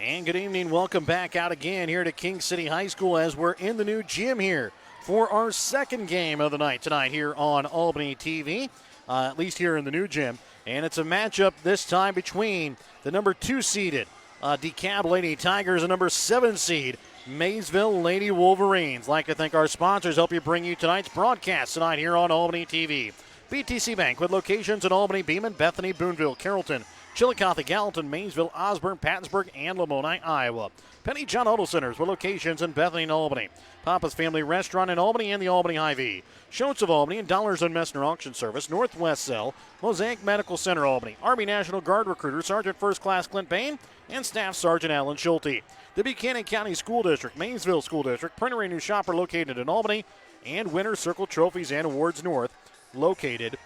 And good evening. Welcome back out again here to King City High School as we're in the new gym here for our second game of the night tonight here on Albany TV, at least here in the new gym. And it's a matchup this time between the number 2 seeded Dekalb Lady Tigers and number 7 seed Maysville Lady Wolverines. Like to thank our sponsors help you bring you tonight's broadcast tonight here on Albany TV. BTC Bank with locations in Albany, Beeman, Bethany, Boonville, Carrollton, Chillicothe, Gallatin, Maysville, Osborne, Pattonsburg, and Lamoni, Iowa. Penny John Auto Centers with locations in Bethany and Albany. Papa's Family Restaurant in Albany and the Albany Hy-Vee. Schultz of Albany and Dollars and Messner Auction Service, Northwest Cell, Mosaic Medical Center Albany, Army National Guard recruiter Sergeant First Class Clint Bain, and Staff Sergeant Alan Schulte. The Buchanan County School District, Maysville School District, Printer A New Shopper located in Albany, and Winter Circle Trophies and Awards North located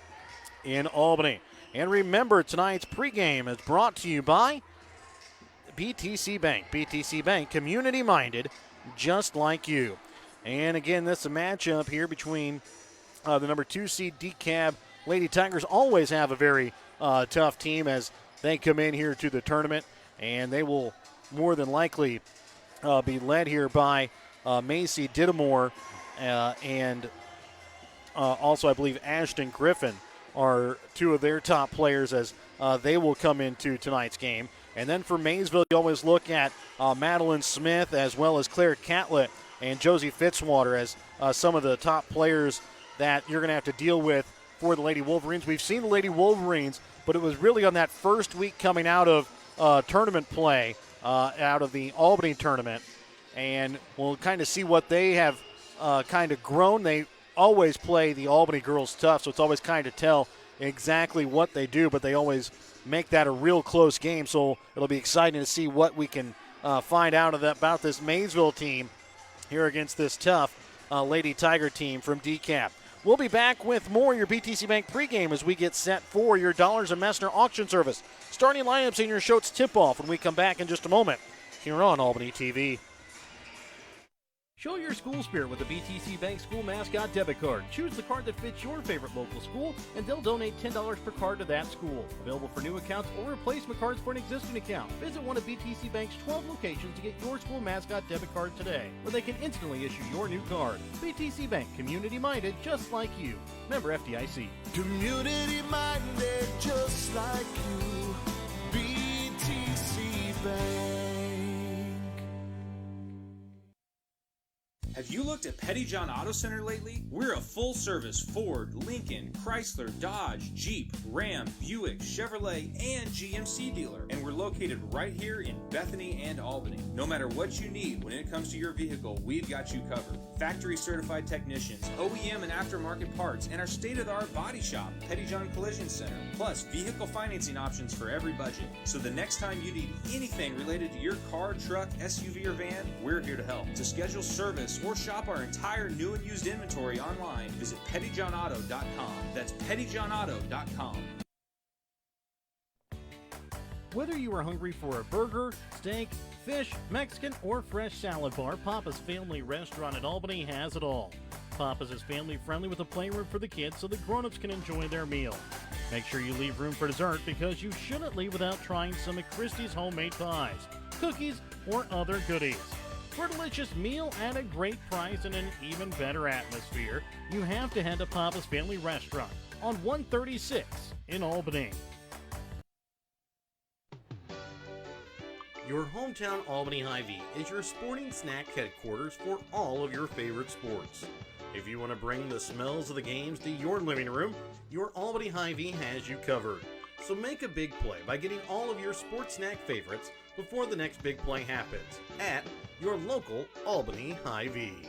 in Albany. And remember, tonight's pregame is brought to you by BTC Bank. BTC Bank, community-minded, just like you. And again, this is a matchup here between the number 2 seed Dekalb Lady Tigers. Always have a very tough team as they come in here to the tournament, and they will more than likely be led here by Macy Didamore and also, I believe, Ashton Griffin are 2 of their top players as they will come into tonight's game. And then for Maysville, you always look at Madeline Smith as well as Claire Catlett and Josie Fitzwater as some of the top players that you're going to have to deal with for the Lady Wolverines. We've seen the Lady Wolverines, but it was really on that first week coming out of tournament play, out of the Albany tournament. And we'll kind of see what they have kind of grown. They always play the Albany girls tough, so it's always kind of tell exactly what they do, but they always make that a real close game, so it'll be exciting to see what we can find out about this Maysville team here against this tough Lady Tiger team from Dekalb. We'll be back with more of your BTC Bank pregame as we get set for your Dollars and Messner auction service. Starting lineups in your Schultz tip-off when we come back in just a moment here on Albany TV. Show your school spirit with the BTC Bank School Mascot Debit Card. Choose the card that fits your favorite local school, and they'll donate $10 per card to that school. Available for new accounts or replacement cards for an existing account. Visit one of BTC Bank's 12 locations to get your school mascot debit card today, where they can instantly issue your new card. BTC Bank, community-minded, just like you. Member FDIC. Community-minded, just like you. BTC Bank. Have you looked at Petty John Auto Center lately? We're a full-service Ford, Lincoln, Chrysler, Dodge, Jeep, Ram, Buick, Chevrolet, and GMC dealer. And we're located right here in Bethany and Albany. No matter what you need when it comes to your vehicle, we've got you covered. Factory-certified technicians, OEM and aftermarket parts, and our state-of-the-art body shop, Petty John Collision Center. Plus, vehicle financing options for every budget. So the next time you need anything related to your car, truck, SUV, or van, we're here to help. To schedule service or shop our entire new and used inventory online, visit pettyjohnauto.com. That's pettyjohnauto.com. Whether you are hungry for a burger, steak, fish, Mexican, or fresh salad bar, Papa's Family Restaurant in Albany has it all. Papa's is family friendly with a playroom for the kids so the grown-ups can enjoy their meal. Make sure you leave room for dessert because you shouldn't leave without trying some of Christie's homemade pies, cookies, or other goodies. For a delicious meal at a great price and an even better atmosphere, you have to head to Papa's Family Restaurant on 136 in Albany. Your hometown Albany Hy-Vee is your sporting snack headquarters for all of your favorite sports. If you want to bring the smells of the games to your living room, your Albany Hy-Vee has you covered. So make a big play by getting all of your sports snack favorites before the next big play happens at your local Albany Hy-Vee.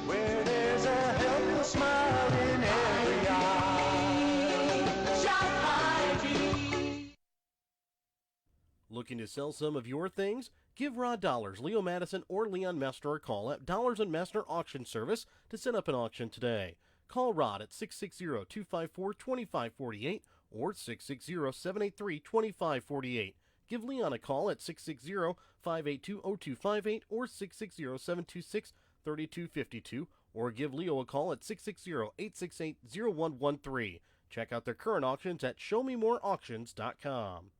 Where there's a helpless smile in every eye. Shop Hy-Vee. Looking to sell some of your things? Give Rod Dollars, Leo Madison, or Leon Mester a call at Dollars and Mester Auction Service to set up an auction today. Call Rod at 660-254-2548 or 660-783-2548. Give Leon a call at 660-582-0258 or 660-726-3252 or give Leo a call at 660-868-0113. Check out their current auctions at showmemoreauctions.com.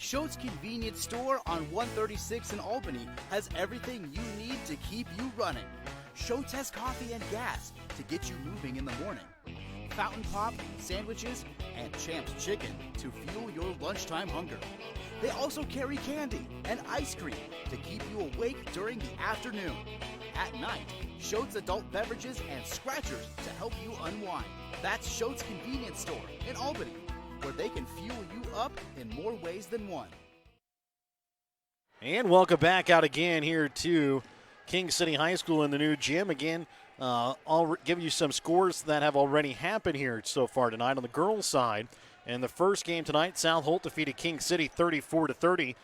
Schultz Convenience Store on 136 in Albany has everything you need to keep you running. Schultz has coffee and gas to get you moving in the morning. Fountain Pop, sandwiches, and Champ's Chicken to fuel your lunchtime hunger. They also carry candy and ice cream to keep you awake during the afternoon. At night, Schultz adult beverages and scratchers to help you unwind. That's Schultz Convenience Store in Albany, where they can fuel you up in more ways than one. And welcome back out again here to King City High School in the new gym. Again, I'll give you some scores that have already happened here so far tonight on the girls' side. In the first game tonight, South Holt defeated King City 34-30.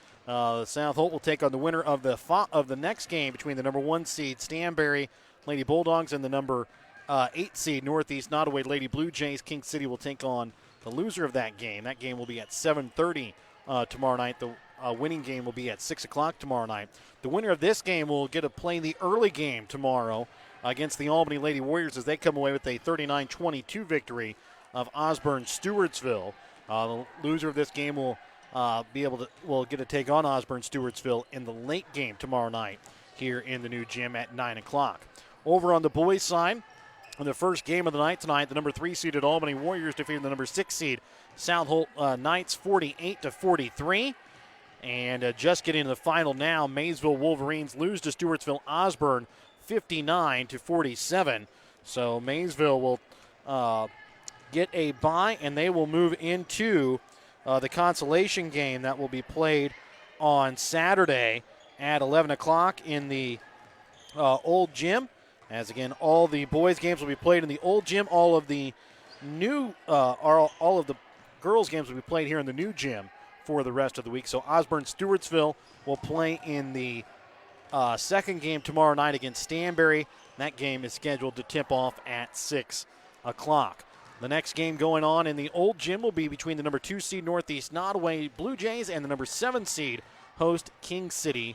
South Holt will take on the winner of the next game between the number 1 seed Stanberry Lady Bulldogs and the number 8 seed Northeast Nottoway Lady Blue Jays. King City will take on the loser of that game. That game will be at 7:30 tomorrow night. The winning game will be at 6 o'clock tomorrow night. The winner of this game will get to play the early game tomorrow against the Albany Lady Warriors as they come away with a 39-22 victory of Osborne Stewartsville. The loser of this game will get to take on Osborne Stewartsville in the late game tomorrow night here in the new gym at 9 o'clock. Over on the boys' side, in the first game of the night tonight, the number 3 seeded Albany Warriors defeated the number 6 seed South Holt Knights 48-43. And just getting to the final now, Maysville Wolverines lose to Stewartsville Osborne 59-47. So Maysville will get a bye, and they will move into the consolation game that will be played on Saturday at 11 o'clock in the old gym. As again, all the boys' games will be played in the old gym. All of the girls' games will be played here in the new gym for the rest of the week. So Osborne Stewartsville will play in the second game tomorrow night against Stanberry. That game is scheduled to tip off at 6 o'clock. The next game going on in the old gym will be between the number 2 seed Northeast Nottoway Blue Jays and the number 7 seed host King City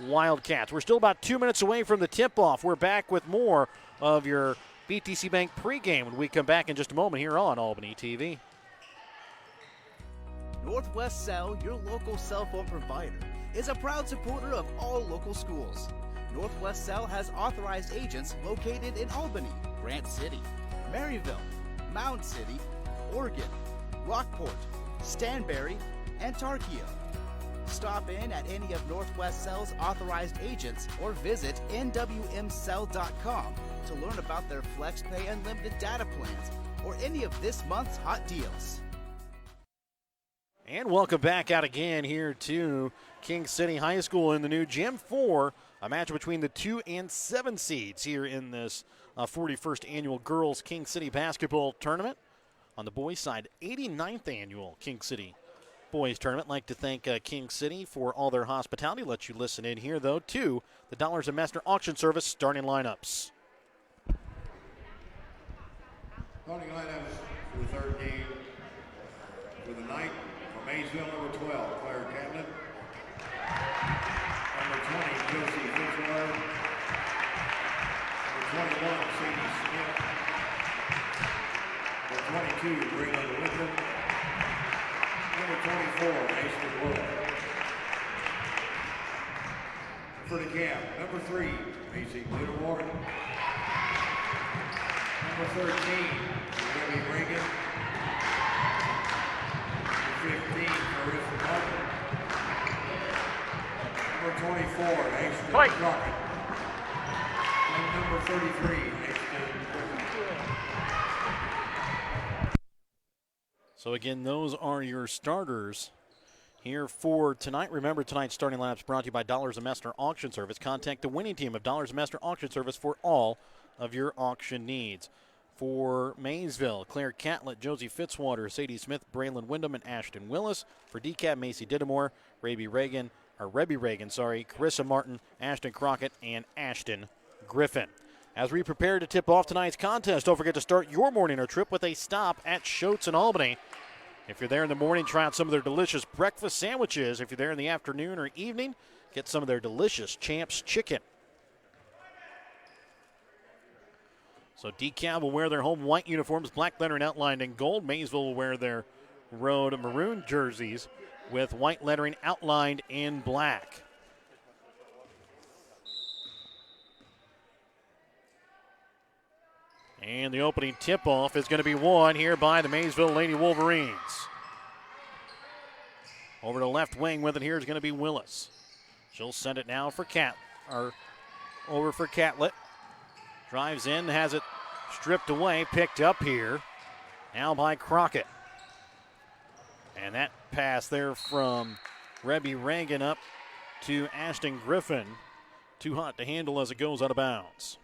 Wildcats. We're still about 2 minutes away from the tip-off. We're back with more of your BTC Bank pregame when we come back in just a moment here on Albany TV. Northwest Cell, your local cell phone provider, is a proud supporter of all local schools. Northwest Cell has authorized agents located in Albany, Grant City, Maryville, Mound City, Oregon, Rockport, Stanberry, and Tarkio. Stop in at any of Northwest Cell's authorized agents or visit nwmcell.com to learn about their FlexPay Unlimited data plans or any of this month's hot deals. And welcome back out again here to King City High School in the new gym for a match between the 2 and 7 seeds here in this 41st annual Girls King City Basketball Tournament. On the boys' side, 89th annual King City Boys Tournament. I'd like to thank King City for all their hospitality. Let you listen in here, though, to the Dollars and Master Auction Service starting lineups. Starting lineups for the third game for the night. For Maysville, number 12, Claire Catlett. Number 20, Josie Fitzwater. Number 21, Sadie Smith. Number 22, Braylon Wickham. Number 24, Mason Wood. For the camp, number 3, Macy Littlemore. Number 13, Debbie Reagan. Number 15, Carissa Martin. Number 24, Ashton Crockett. And number 33, Ashton Griffin. So again, those are your starters here for tonight. Remember, tonight's starting lineups brought to you by Dollars and Master Auction Service. Contact the winning team of Dollars and Master Auction Service for all of your auction needs. For Maysville, Claire Catlett, Josie Fitzwater, Sadie Smith, Braylon Wyndham, and Ashton Willis. For Dekalb, Macy Dittemore, Rebby Reagan, Carissa Martin, Ashton Crockett, and Ashton Griffin. As we prepare to tip off tonight's contest, don't forget to start your morning or trip with a stop at Schultz in Albany. If you're there in the morning, try out some of their delicious breakfast sandwiches. If you're there in the afternoon or evening, get some of their delicious Champ's Chicken. So Dekalb will wear their home white uniforms, black lettering outlined in gold. Maysville will wear their road maroon jerseys with white lettering outlined in black. And the opening tip-off is going to be won here by the Maysville Lady Wolverines. Over to left wing with it here is going to be Willis. She'll send it now for over for Catlett. Drives in, has it stripped away, picked up here. Now by Crockett. And that pass there from Rebby Reagan up to Ashton Griffin. Too hot to handle as it goes out of bounds.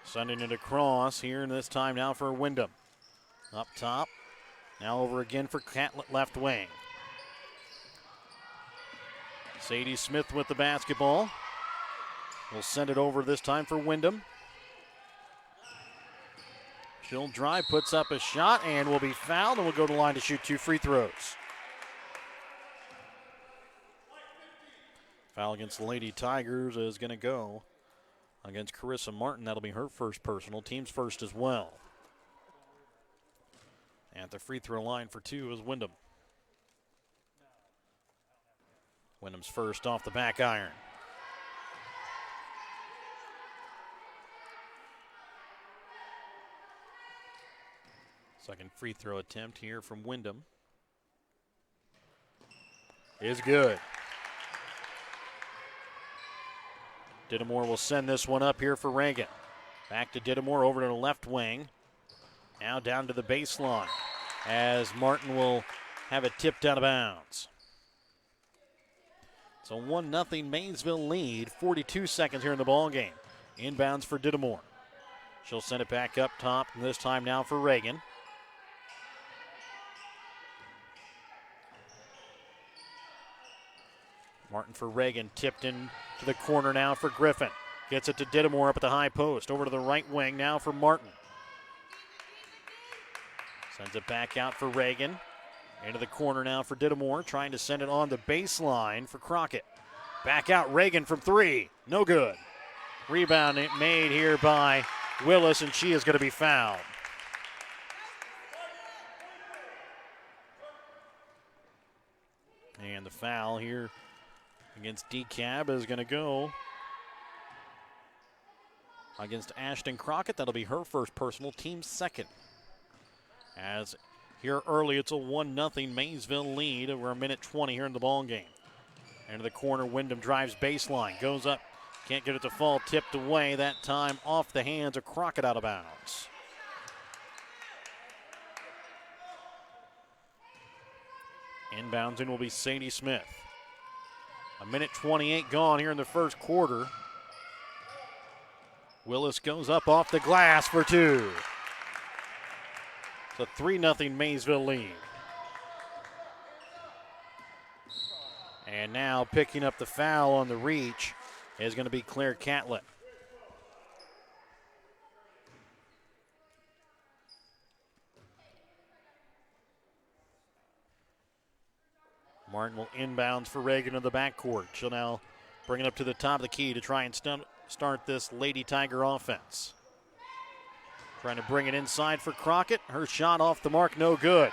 Sending it across here, and this time now for Wyndham. Up top. Now over again for Catlett left wing. Sadie Smith with the basketball. Will send it over this time for Wyndham. She'll drive, puts up a shot, and will be fouled, and will go to the line to shoot 2 free throws. Foul against the Lady Tigers is going to go against Carissa Martin. That'll be her first personal, team's first as well. At the free throw line for 2 is Wyndham. Wyndham's first off the back iron. Second free throw attempt here from Wyndham is good. Dittemore will send this one up here for Reagan. Back to Dittemore over to the left wing. Now down to the baseline as Martin will have it tipped out of bounds. It's a 1-0 Maysville lead, 42 seconds here in the ball game. Inbounds for Dittemore. She'll send it back up top, and this time now for Reagan. Martin for Reagan, tipped in to the corner now for Griffin. Gets it to Dittemore up at the high post. Over to the right wing now for Martin. Sends it back out for Reagan. Into the corner now for Dittemore, trying to send it on the baseline for Crockett. Back out Reagan from 3. No good. Rebound made here by Willis, and she is going to be fouled. And the foul here against Dekalb is going to go against Ashton Crockett. That'll be her first personal, team's second. As here early, it's a 1-0 Maysville lead. We're a minute 20 here in the ball game. Into the corner, Wyndham drives baseline, goes up, can't get it to fall, tipped away, that time off the hands of Crockett out of bounds. Inbounds in will be Sadie Smith. A minute 28 gone here in the first quarter. Willis goes up off the glass for 2. It's a 3-0 Maysville lead. And now picking up the foul on the reach is going to be Claire Catlett. Martin will inbounds for Reagan in the backcourt. She'll now bring it up to the top of the key to try and start this Lady Tiger offense. Trying to bring it inside for Crockett. Her shot off the mark, no good.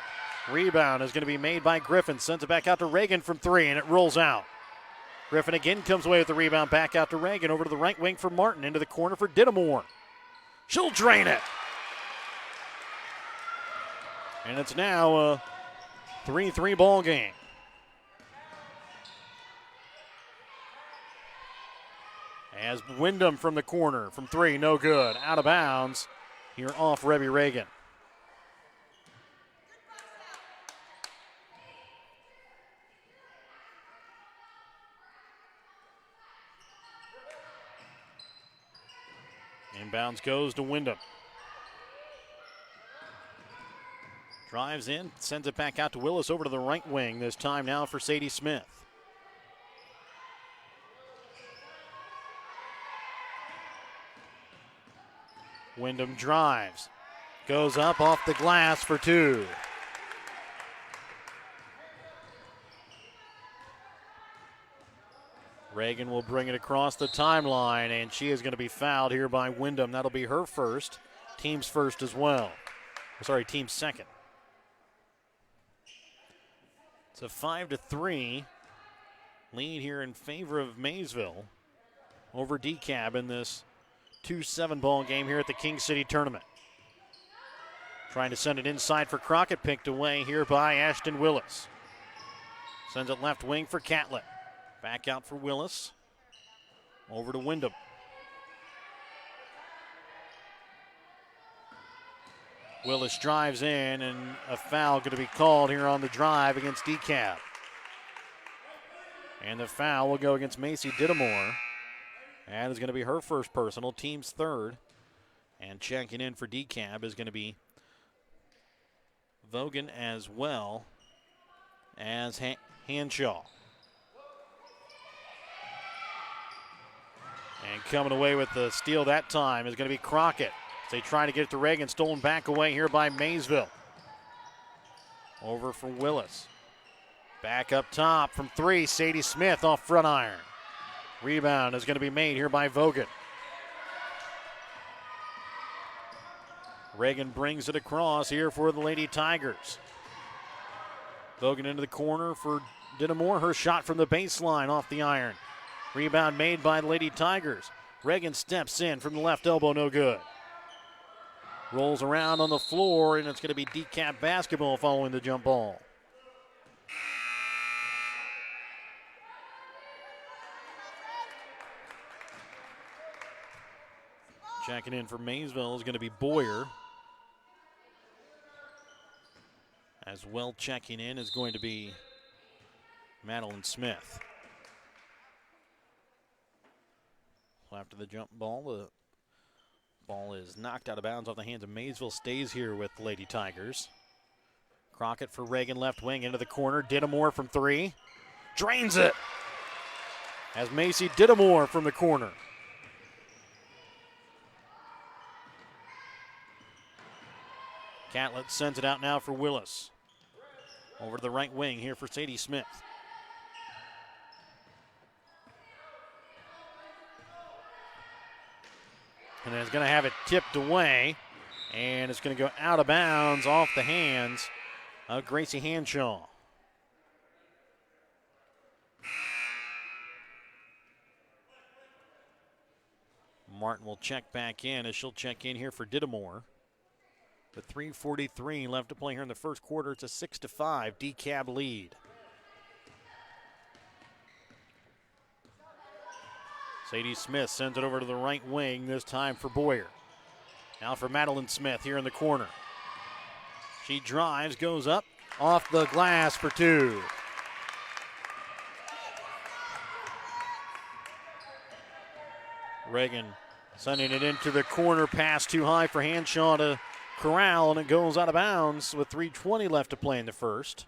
Rebound is going to be made by Griffin. Sends it back out to Reagan from 3, and it rolls out. Griffin again comes away with the rebound. Back out to Reagan. Over to the right wing for Martin. Into the corner for Dittemore. She'll drain it. And it's now a 3-3 ball game. As Wyndham from the corner from 3, no good. Out of bounds. Here off Rebby Reagan. Inbounds goes to Wyndham. Drives in, sends it back out to Willis over to the right wing. This time now for Sadie Smith. Wyndham drives. Goes up off the glass for 2. Reagan will bring it across the timeline, and she is going to be fouled here by Wyndham. That'll be her first, team's first as well. Sorry, team's second. It's a 5-3 lead here in favor of Maysville over Dekalb in this 2-7 ball game here at the King City Tournament. Trying to send it inside for Crockett, picked away here by Ashton Willis. Sends it left wing for Catlett. Back out for Willis. Over to Wyndham. Willis drives in, and a foul going to be called here on the drive against Dekalb. And the foul will go against Macy Dittamore. That is going to be her first personal, team's third. And checking in for Dekalb is going to be Vogan as well as Hanshaw. And coming away with the steal that time is going to be Crockett. They try to get it to Reagan, stolen back away here by Maysville. Over for Willis. Back up top from three, Sadie Smith off front iron. Rebound is going to be made here by Vogan. Reagan brings it across here for the Lady Tigers. Vogan into the corner for Dittamore. Her shot from the baseline off the iron. Rebound made by the Lady Tigers. Reagan steps in from the left elbow, no good. Rolls around on the floor, and it's going to be Dekalb basketball following the jump ball. Checking in for Maysville is going to be Boyer. As well checking in is going to be Madeline Smith. So after the jump ball, the ball is knocked out of bounds off the hands of Maysville. Stays here with the Lady Tigers. Crockett for Reagan, left wing into the corner. Dittamore from three. Drains it. As Macy Dittamore from the corner. Catlett sends it out now for Willis. Over to the right wing here for Sadie Smith. And it's going to have it tipped away. And it's going to go out of bounds off the hands of Gracie Hanshaw. Martin will check back in as she'll check in here for Dittamore. With 3:43 left to play here in the first quarter, it's a 6-5 Dekalb lead. Sadie Smith sends it over to the right wing, this time for Boyer. Now for Madeline Smith here in the corner. She drives, goes up, off the glass for two. Reagan sending it into the corner, pass too high for Hanshaw to corral, and it goes out of bounds with 3:20 left to play in the first.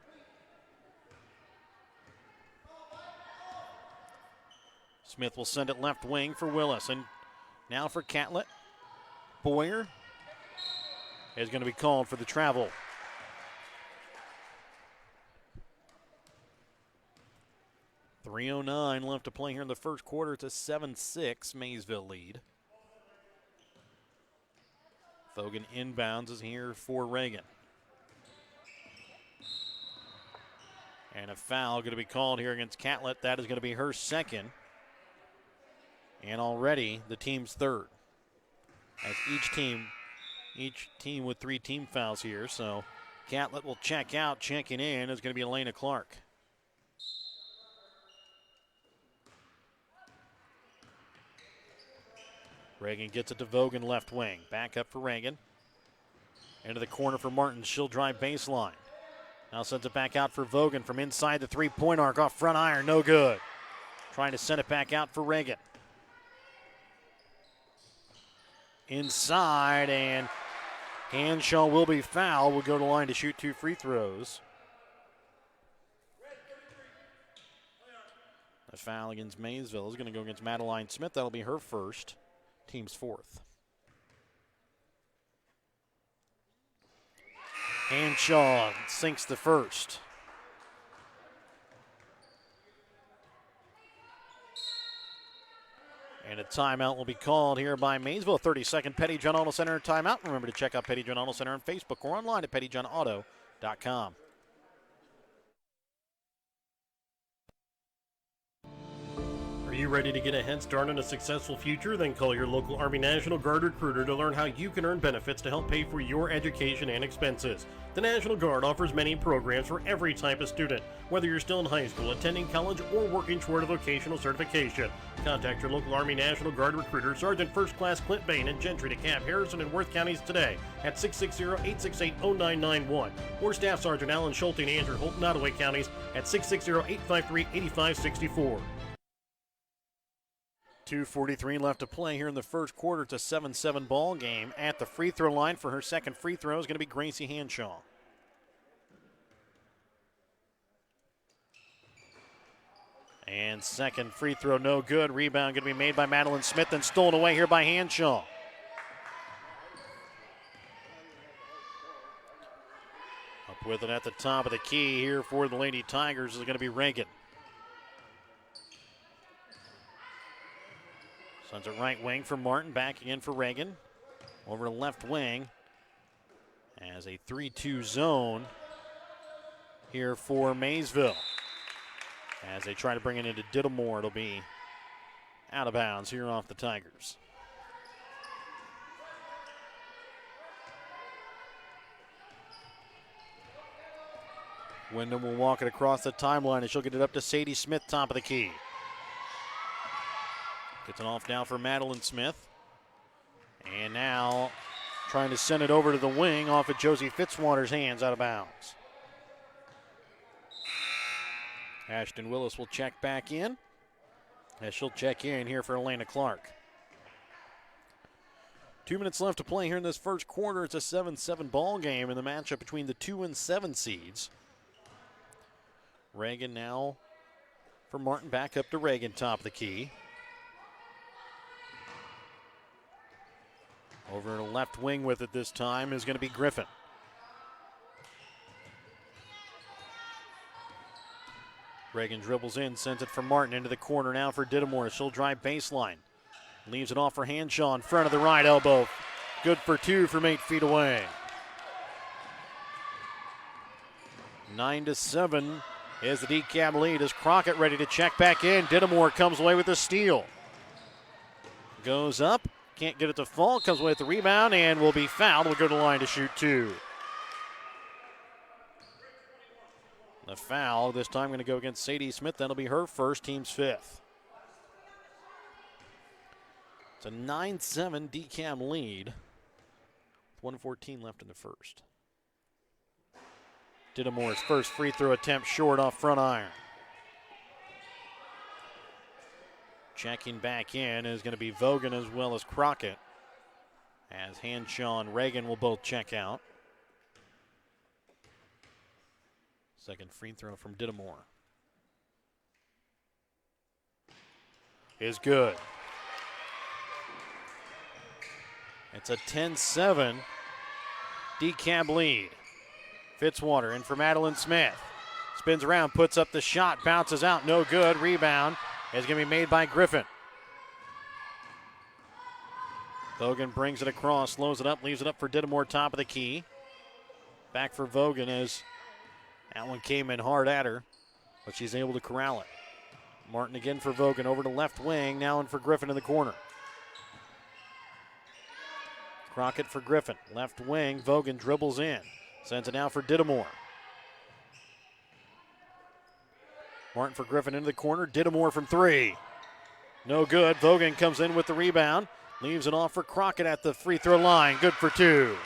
Smith will send it left wing for Willis, and now for Catlett. Boyer is going to be called for the travel. .309 left to play here in the first quarter. It's a 7-6 Maysville lead. Vogan inbounds is here for Reagan. And a foul going to be called here against Catlett. That is going to be her second. And already the team's third. As each team with 3 team fouls here. So Catlett will check out. Checking in is going to be Elena Clark. Reagan gets it to Vogan, left wing. Back up for Reagan. Into the corner for Martin. She'll drive baseline. Now sends it back out for Vogan from inside the three-point arc off front iron. No good. Trying to send it back out for Reagan. Inside, and Hanshaw will be fouled. Will go to the line to shoot 2 free throws. The foul against Maysville is going to go against Madeline Smith. That'll be her first. Team's fourth. Hanshaw sinks the first. And a timeout will be called here by Maysville. 30-second Petty John Auto Center timeout. Remember to check out Petty John Auto Center on Facebook or online at pettyjohnauto.com. you ready to get a head start on a successful future? Then call your local Army National Guard recruiter to learn how you can earn benefits to help pay for your education and expenses. The National Guard offers many programs for every type of student, whether you're still in high school, attending college, or working toward a vocational certification. Contact your local Army National Guard recruiter, Sergeant First Class Clint Bain in Gentry, DeKalb, Harrison, and Worth counties today at 660-868-0991, or Staff Sergeant Alan Schulte and Andrew Holt in Ottaway counties at 660-853-8564. 2:43 left to play here in the first quarter. It's a 7-7 ball game. At the free throw line for her second free throw is going to be Gracie Hanshaw. And second free throw no good. Rebound going to be made by Madeline Smith and stolen away here by Hanshaw. Up with it at the top of the key here for the Lady Tigers is going to be Reagan. Sends it right wing for Martin, backing in for Reagan. Over to left wing as a 3-2 zone here for Maysville. As they try to bring it into Dittlemore, it'll be out of bounds here off the Tigers. Wyndham will walk it across the timeline and she'll get it up to Sadie Smith, top of the key. Gets it off now for Madeline Smith. And now trying to send it over to the wing off of Josie Fitzwater's hands, out of bounds. Ashton Willis will check back in, as she'll check in here for Elena Clark. 2 minutes left to play here in this first quarter. It's a 7-7 ball game in the matchup between the 2 and 7 seeds. Reagan now for Martin, back up to Reagan, top of the key. Over to left wing with it this time is going to be Griffin. Reagan dribbles in, sends it for Martin into the corner now for Dittlemore. She'll drive baseline. Leaves it off for Hanshaw in front of the right elbow. Good for two from 8 feet away. 9-7 is the Dekalb lead as Crockett ready to check back in. Dittlemore comes away with a steal. Goes up. Can't get it to fall, comes away with the rebound and will be fouled. Will go to the line to shoot two. The foul this time going to go against Sadie Smith. That'll be her first, team's fifth. It's a 9-7 Dekalb lead. 1:14 left in the first. Dittlemore's first free throw attempt short off front iron. Checking back in is going to be Vogan as well as Crockett, as Hanshaw and Reagan will both check out. Second free throw from Dittlemore is good. It's a 10-7 Dekalb lead. Fitzwater in for Madeline Smith. Spins around, puts up the shot, bounces out, no good. Rebound is going to be made by Griffin. Vogan brings it across, slows it up, leaves it up for Dittlemore, top of the key. Back for Vogan as that one came in hard at her, but she's able to corral it. Martin again for Vogan, over to left wing, now in for Griffin in the corner. Crockett for Griffin, left wing, Vogan dribbles in. Sends it now for Dittlemore. Martin for Griffin into the corner. Dittlemore from three. No good. Vogan comes in with the rebound. Leaves it off for Crockett at the free throw line. Good for two.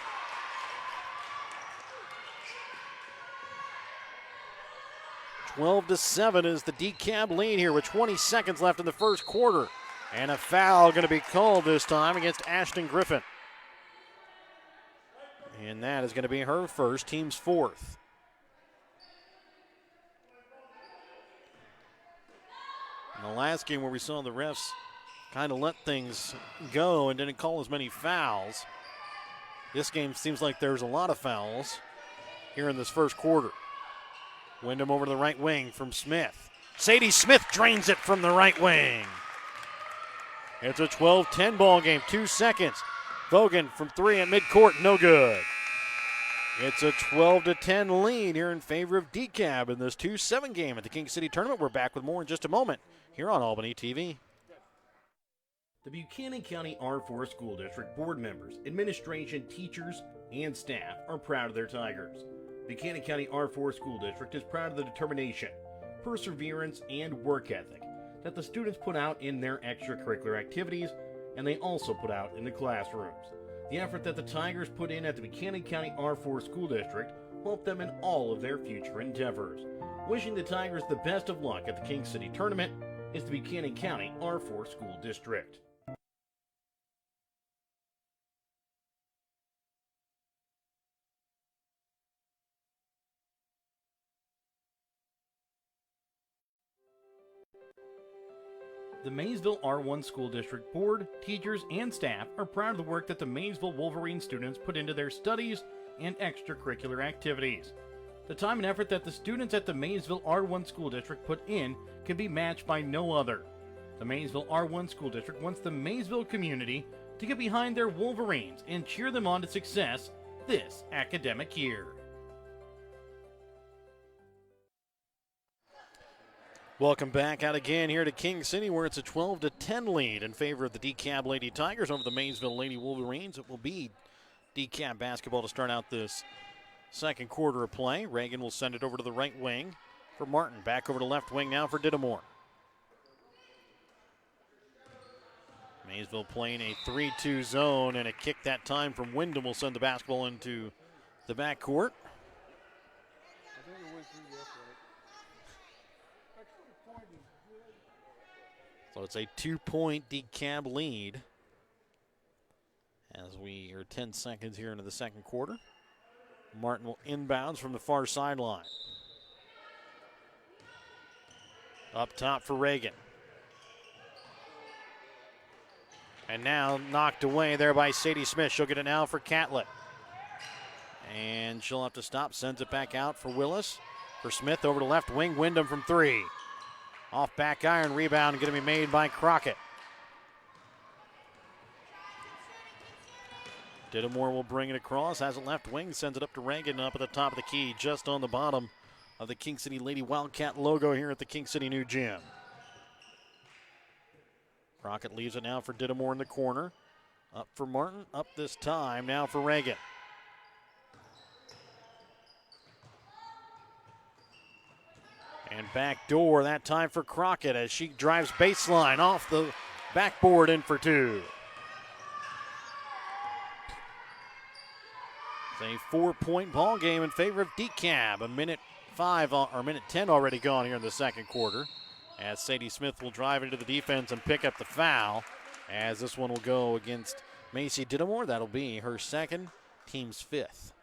Twelve to 7 is the Dekalb lead here with 20 seconds left in the first quarter. And a foul going to be called this time against Ashton Griffin. And that is going to be her first, team's fourth. In the last game where we saw the refs kind of let things go and didn't call as many fouls, this game seems like there's a lot of fouls here in this first quarter. Wyndham over to the right wing from Smith. Sadie Smith drains it from the right wing. It's a 12-10 ball game, 2 seconds. Vogan from three at midcourt, no good. It's a 12-10 lead here in favor of Dekalb in this 2-7 game at the King City Tournament. We're back with more in just a moment here on Albany TV. The Buchanan County R4 School District board members, administration, teachers, and staff are proud of their Tigers. Buchanan County R4 School District is proud of the determination, perseverance, and work ethic that the students put out in their extracurricular activities, and they also put out in the classrooms. The effort that the Tigers put in at the Buchanan County R4 School District will help them in all of their future endeavors. Wishing the Tigers the best of luck at the King City Tournament is the Buchanan County R4 School District. The Maysville R1 School District Board, teachers, and staff are proud of the work that the Maysville Wolverine students put into their studies and extracurricular activities. The time and effort that the students at the Maysville R1 School District put in can be matched by no other. The Maysville R1 School District wants the Maysville community to get behind their Wolverines and cheer them on to success this academic year. Welcome back out again here to King City, where it's a 12-10 lead in favor of the Dekalb Lady Tigers over the Maysville Lady Wolverines. It will be Dekalb basketball to start out this second quarter of play. Reagan will send it over to the right wing for Martin. Back over to left wing now for Dittamore. Maysville playing a 3-2 zone, and a kick that time from Wyndham will send the basketball into the backcourt. So it's a 2-point Dekalb lead as we are 10 seconds here into the second quarter. Martin will inbounds from the far sideline. Up top for Reagan. And now knocked away there by Sadie Smith. She'll get it now for Catlett. And she'll have to stop. Sends it back out for Willis. For Smith over to left wing. Wyndham from three. Off back iron, rebound going to be made by Crockett. Dittamore will bring it across, has it left wing, sends it up to Reagan up at the top of the key, just on the bottom of the King City Lady Wildcat logo here at the King City new gym. Crockett leaves it now for Dittamore in the corner. Up for Martin, up this time, now for Reagan. And back door that time for Crockett as she drives baseline off the backboard in for two. It's a 4-point ball game in favor of Dekalb. A minute 10 already gone here in the second quarter. As Sadie Smith will drive into the defense and pick up the foul. As this one will go against Macy Dittamore. That'll be her second, team's fifth.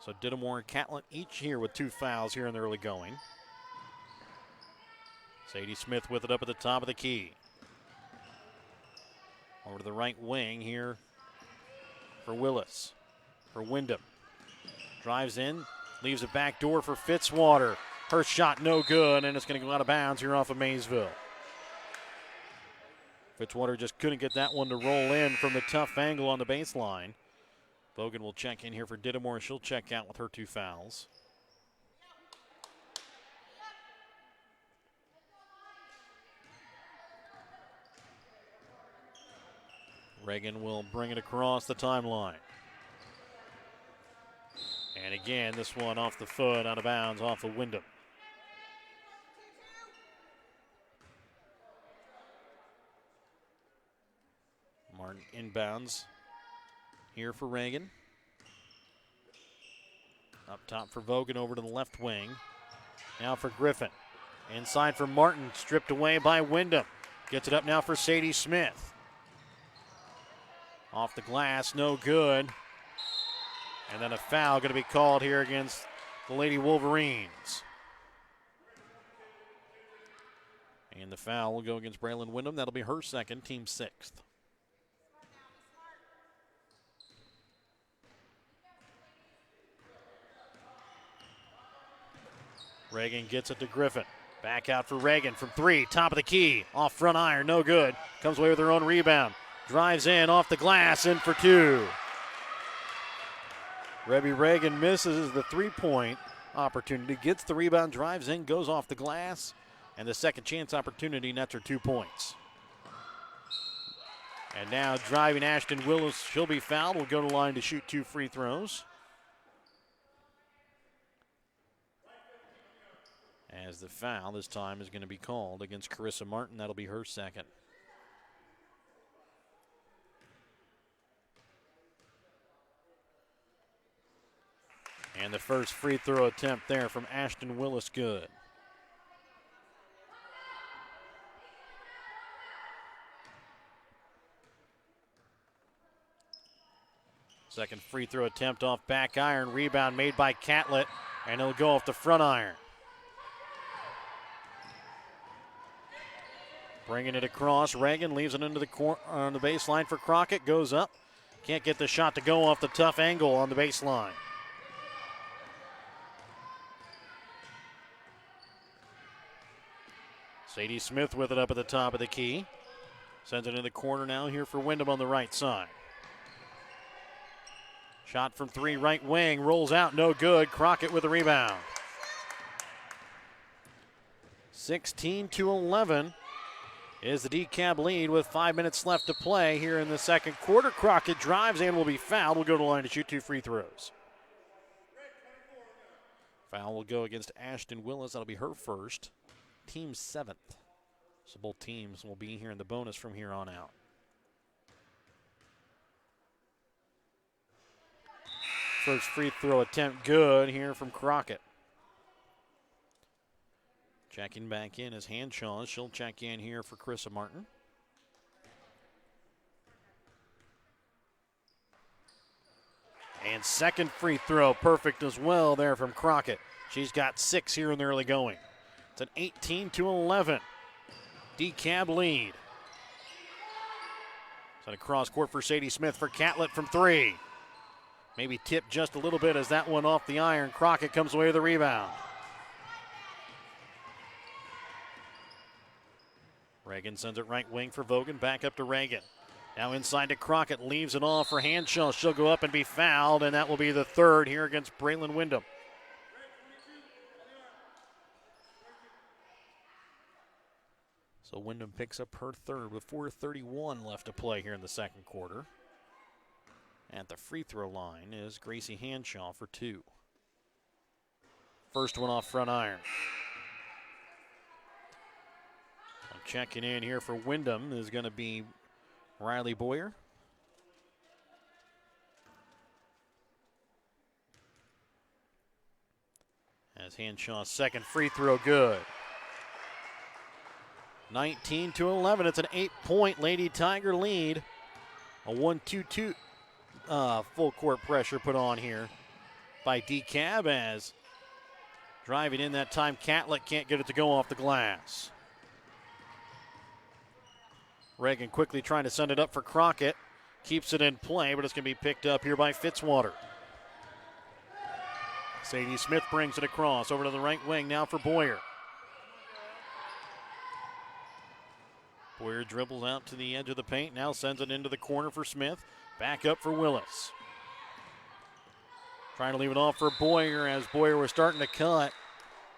So Dittamore and Catlett each here with 2 fouls here in the early going. Sadie Smith with it up at the top of the key. Over to the right wing here for Willis. For Wyndham. Drives in, leaves a back door for Fitzwater. Her shot no good, and it's going to go out of bounds here off of Maysville. Fitzwater just couldn't get that one to roll in from the tough angle on the baseline. Bogan will check in here for Dittamore. She'll check out with her 2 fouls. Reagan will bring it across the timeline. And again, this one off the foot, out of bounds, off of Wyndham. Martin inbounds here for Reagan. Up top for Vogan over to the left wing. Now for Griffin. Inside for Martin, stripped away by Wyndham. Gets it up now for Sadie Smith. Off the glass, no good. And then a foul going to be called here against the Lady Wolverines. And the foul will go against Braylon Wyndham. That'll be her second, team 6th. Reagan gets it to Griffin. Back out for Reagan from 3, top of the key. Off front iron, no good. Comes away with her own rebound. Drives in, off the glass, in for 2. Rebby Reagan misses the 3-point opportunity. Gets the rebound, drives in, goes off the glass, and the second chance opportunity nets her 2 points. And now driving Ashton Willis, she'll be fouled. Will go to the line to shoot 2 free throws. As the foul this time is going to be called against Carissa Martin. That'll be her second. And the first free throw attempt there from Ashton Willis, good. Second free throw attempt off back iron. Rebound made by Catlett, and it'll go off the front iron. Bringing it across. Reagan leaves it into the on the baseline for Crockett. Goes up. Can't get the shot to go off the tough angle on the baseline. Sadie Smith with it up at the top of the key. Sends it in the corner now here for Wyndham on the right side. Shot from 3, right wing. Rolls out, no good. Crockett with the rebound. 16-11 is the Dekalb lead with 5 minutes left to play here in the second quarter. Crockett drives and will be fouled. Will go to the line to shoot 2 free throws. Foul will go against Ashton Willis. That'll be her first. Team 7th. So both teams will be here in the bonus from here on out. First free throw attempt good here from Crockett. Checking back in is Hanshaw. She'll check in here for Carissa Martin. And second free throw, perfect as well there from Crockett. She's got 6 here in the early going. It's an 18-11 Dekalb lead. Send a cross court for Sadie Smith for Catlett from 3. Maybe tipped just a little bit as that one off the iron. Crockett comes away with the rebound. Reagan sends it right wing for Vogan. Back up to Reagan. Now inside to Crockett. Leaves it off for Hanshaw. She'll go up and be fouled, and that will be the third here against Braylon Wyndham. So Wyndham picks up her third with 4:31 left to play here in the second quarter. At the free throw line is Gracie Hanshaw for 2. First one off front iron. Checking in here for Wyndham is going to be Riley Boyer. As Hanshaw's second free throw good. 19-11. It's an 8-point Lady Tiger lead. A 1-2-2 full court pressure put on here by Dekalb as driving in that time. Catlett can't get it to go off the glass. Reagan quickly trying to send it up for Crockett. Keeps it in play, but it's going to be picked up here by Fitzwater. Sadie Smith brings it across over to the right wing now for Boyer. Boyer dribbles out to the edge of the paint, now sends it into the corner for Smith. Back up for Willis. Trying to leave it off for Boyer as Boyer was starting to cut.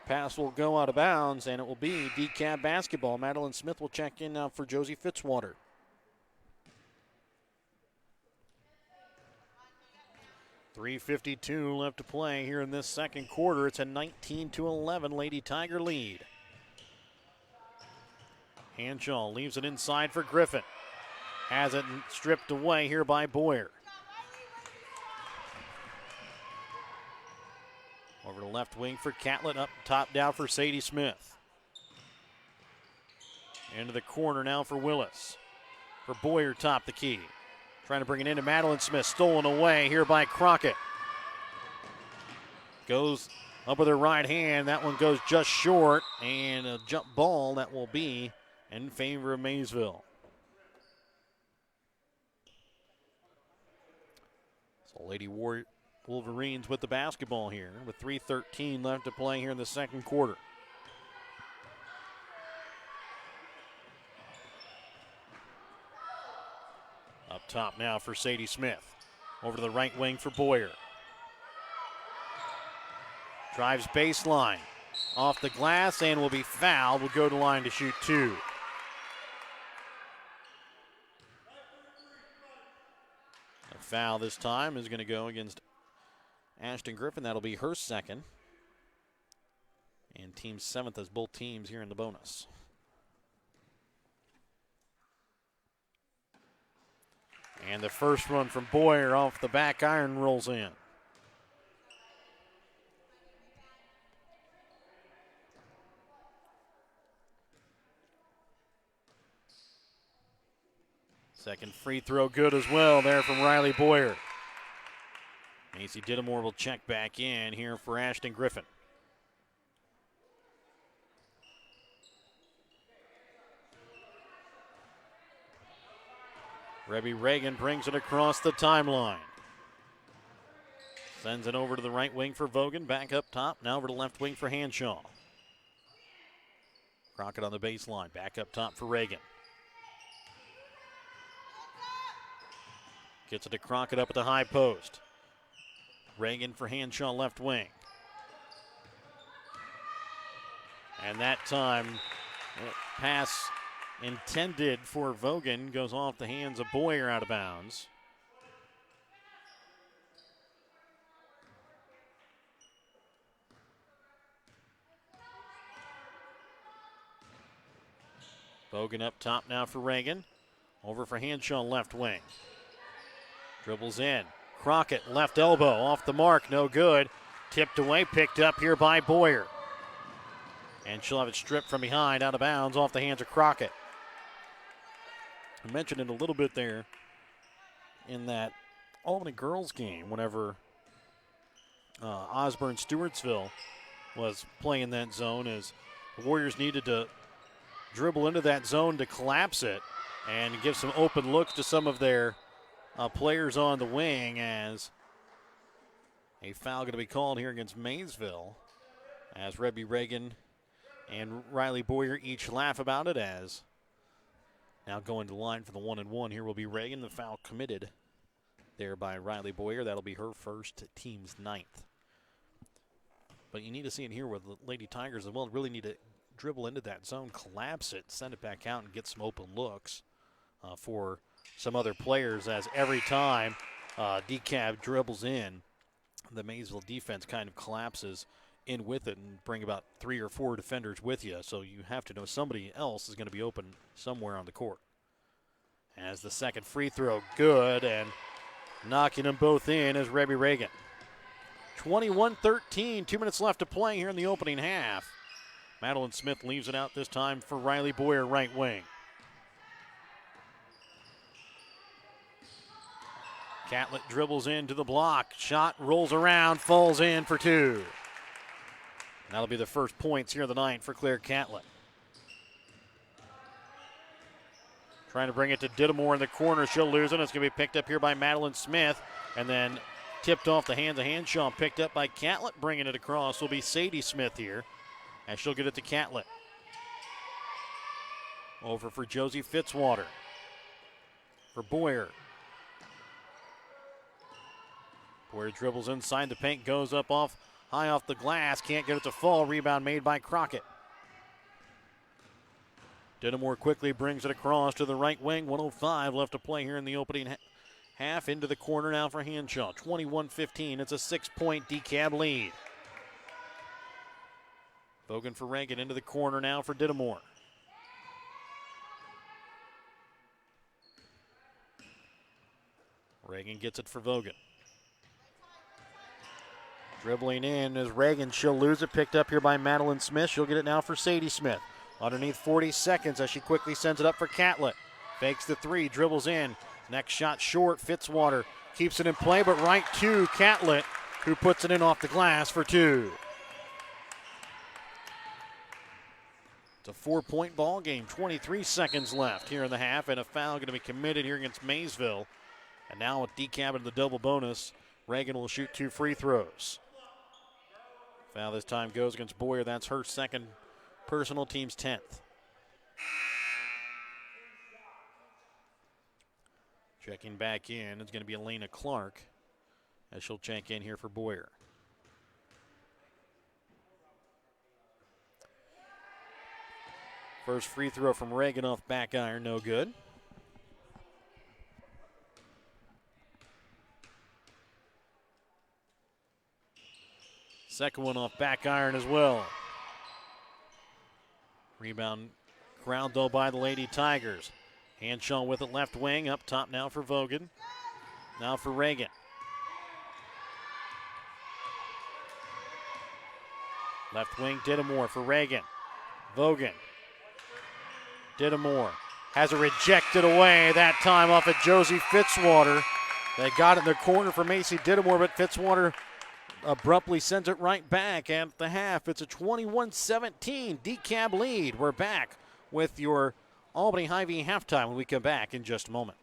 Pass will go out of bounds, and it will be Dekalb basketball. Madeline Smith will check in now for Josie Fitzwater. .352 left to play here in this second quarter. It's a 19-11 Lady Tiger lead. Hanshaw leaves it inside for Griffin. Has it stripped away here by Boyer. Over to left wing for Catlett, up top down for Sadie Smith. Into the corner now for Willis. For Boyer, top the key. Trying to bring it into Madeline Smith, stolen away here by Crockett. Goes up with her right hand, that one goes just short, and a jump ball that will be in favor of Maysville. So Lady Wolverines with the basketball here with 3:13 left to play here in the second quarter. Up top now for Sadie Smith. Over to the right wing for Boyer. Drives baseline. Off the glass and will be fouled. Will go to line to shoot 2. A foul this time is going to go against Ashton Griffin. That'll be her second. And team 7th as both teams here in the bonus. And the first one from Boyer off the back iron rolls in. Second free throw good as well there from Riley Boyer. Macy Dittemore will check back in here for Ashton Griffin. Rebby Reagan brings it across the timeline. Sends it over to the right wing for Vogan. Back up top. Now over to left wing for Hanshaw. Crockett on the baseline. Back up top for Reagan. Gets it to Crockett up at the high post. Reagan for Hanshaw left wing. And that time, pass intended for Vogan goes off the hands of Boyer out of bounds. Vogan up top now for Reagan. Over for Hanshaw left wing. Dribbles in. Crockett left elbow off the mark, no good. Tipped away, picked up here by Boyer. And she'll have it stripped from behind, out of bounds, off the hands of Crockett. I mentioned it a little bit there in that Albany girls game whenever Osborne Stewartsville was playing that zone, as the Warriors needed to dribble into that zone to collapse it and give some open looks to some of their players on the wing, as a foul going to be called here against Maysville, as Rebby Reagan and Riley Boyer each laugh about it, as now going to the line for the 1-and-1 here will be Reagan. The foul committed there by Riley Boyer. That'll be her first, team's 9th. But you need to see it here with the Lady Tigers as well. Really need to dribble into that zone, collapse it, send it back out, and get some open looks for some other players, as every time Dekalb dribbles in, the Maysville defense kind of collapses in with it and bring about 3 or 4 defenders with you. So you have to know somebody else is going to be open somewhere on the court. As the second free throw, good, and knocking them both in is Rebby Reagan. 21-13, 2 minutes left to play here in the opening half. Madeline Smith leaves it out this time for Riley Boyer, right wing. Catlett dribbles into the block. Shot rolls around, falls in for 2. That'll be the first points here of the night for Claire Catlett. Trying to bring it to Dittemore in the corner. She'll lose it. It's going to be picked up here by Madeline Smith. And then tipped off the hands of Hanshaw. Picked up by Catlett. Bringing it across will be Sadie Smith here, and she'll get it to Catlett. Over for Josie Fitzwater. For Boyer. Boyer dribbles inside the paint, goes up high off the glass, can't get it to fall. Rebound made by Crockett. Dittemore quickly brings it across to the right wing. 1:05 left to play here in the opening half. Into the corner now for Hanshaw. 21-15. It's a 6-point Dekalb lead. Vogan for Reagan into the corner now for Dittemore. Reagan gets it for Vogan. Dribbling in is Reagan. She'll lose it. Picked up here by Madeline Smith. She'll get it now for Sadie Smith. Underneath 40 seconds as she quickly sends it up for Catlett. Fakes the 3, dribbles in. Next shot short. Fitzwater keeps it in play, but right to Catlett, who puts it in off the glass for 2. It's a 4-point ball game. 23 seconds left here in the half, and a foul going to be committed here against Maysville. And now with Dekalb in the double bonus, Reagan will shoot 2 free throws. Foul this time goes against Boyer. That's her second personal, team's 10th. Checking back in is going to be Elena Clark, as she'll check in here for Boyer. First free throw from Reagan off back iron, no good. Second one off back iron as well. Rebound ground though by the Lady Tigers. Hanshaw with it left wing, up top now for Vogan. Now for Reagan. Left wing, Dittamore for Reagan. Vogan. Dittamore has it rejected away that time off at Josie Fitzwater. They got it in the corner for Macy Dittamore, but Fitzwater abruptly sends it right back at the half. It's a 21-17 Dekalb lead. We're back with your Albany Hy-Vee halftime when we come back in just a moment.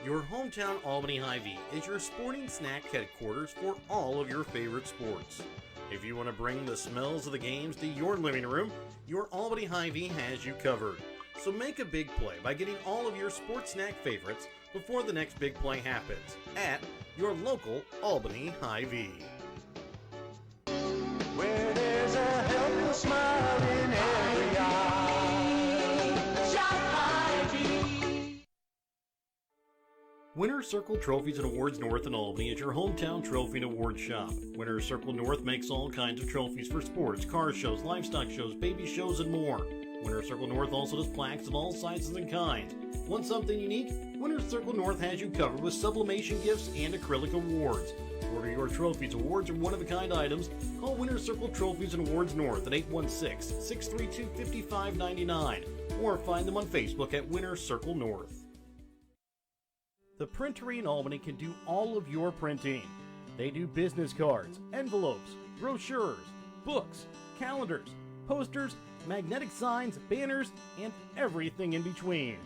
Your hometown Albany Hy-Vee is your sporting snack headquarters for all of your favorite sports. If you want to bring the smells of the games to your living room, your Albany Hy-Vee has you covered. So make a big play by getting all of your sports snack favorites before the next big play happens at your local Albany Hy-Vee. Where there's a helpless smile in every eye. Shop Hy-Vee. Winner's Circle Trophies and Awards North in Albany is your hometown trophy and award shop. Winner's Circle North makes all kinds of trophies for sports, car shows, livestock shows, baby shows, and more. Winner's Circle North also does plaques of all sizes and kinds. Want something unique? Winner's Circle North has you covered with sublimation gifts and acrylic awards. To order your trophies, awards, or one-of-a-kind items, call Winner's Circle Trophies and Awards North at 816-632-5599 or find them on Facebook at Winner's Circle North. The Printery in Albany can do all of your printing. They do business cards, envelopes, brochures, books, calendars, posters, magnetic signs, banners, and everything in between.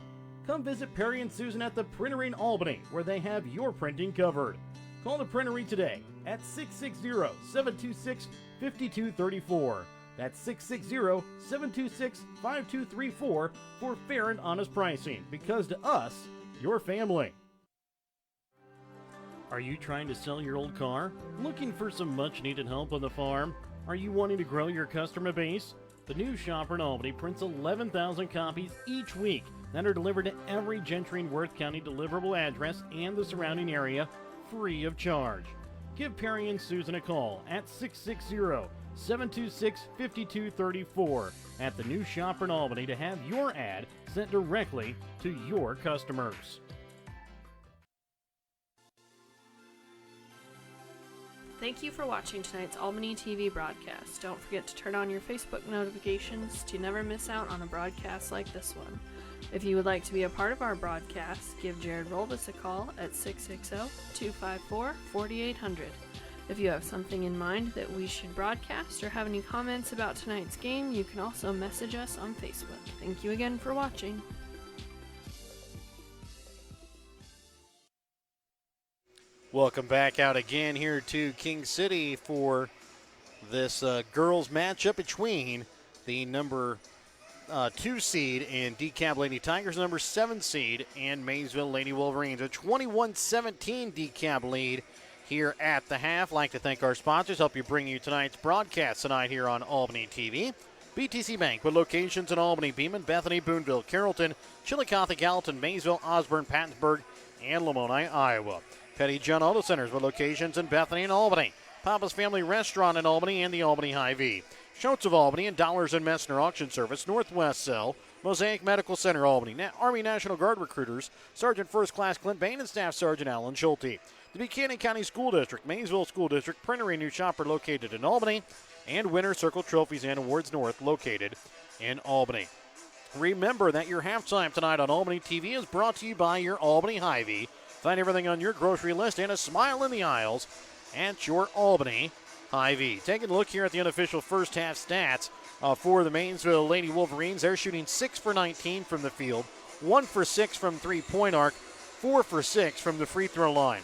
Come visit Perry and Susan at the Printery in Albany, where they have your printing covered. Call the Printery today at 660-726-5234. That's 660-726-5234 for fair and honest pricing, because to us, you're family. Are you trying to sell your old car? Looking for some much-needed help on the farm? Are you wanting to grow your customer base? The new Shopper in Albany prints 11,000 copies each week that are delivered to every Gentry and Worth County deliverable address and the surrounding area free of charge. Give Perry and Susan a call at 660-726-5234 at the new Shopper in Albany to have your ad sent directly to your customers. Thank you for watching tonight's Albany TV broadcast. Don't forget to turn on your Facebook notifications to never miss out on a broadcast like this one. If you would like to be a part of our broadcast, give Jared Rolbus a call at 660-254-4800. If you have something in mind that we should broadcast or have any comments about tonight's game, you can also message us on Facebook. Thank you again for watching. Welcome back out again here to King City for this girls matchup between the number 2 seed in Dekalb Lady Tigers, number 7 seed and Maysville Lady Wolverines. A 21-17 Dekalb lead here at the half. Like to thank our sponsors, help you bring you tonight's broadcast tonight here on Albany TV. BTC Bank with locations in Albany, Beeman, Bethany, Boonville, Carrollton, Chillicothe, Gallatin, Maysville, Osborne, Pattonsburg, and Lamoni, Iowa. Petty John Auto Centers with locations in Bethany and Albany. Papa's Family Restaurant in Albany and the Albany Hy-Vee. Schultz of Albany and Dollars and Messner Auction Service, Northwest Cell, Mosaic Medical Center, Albany. Army National Guard recruiters, Sergeant First Class Clint Bain and Staff Sergeant Alan Schulte. The Buchanan County School District, Maysville School District, Printery New Shopper located in Albany, and Winner's Circle Trophies and Awards North located in Albany. Remember that your halftime tonight on Albany TV is brought to you by your Albany Hy-Vee. Find everything on your grocery list and a smile in the aisles at your Albany Hy-Vee. Taking a look here at the unofficial first half stats for the Maysville Lady Wolverines. They're shooting 6 for 19 from the field, 1 for 6 from three-point arc, 4 for 6 from the free throw line.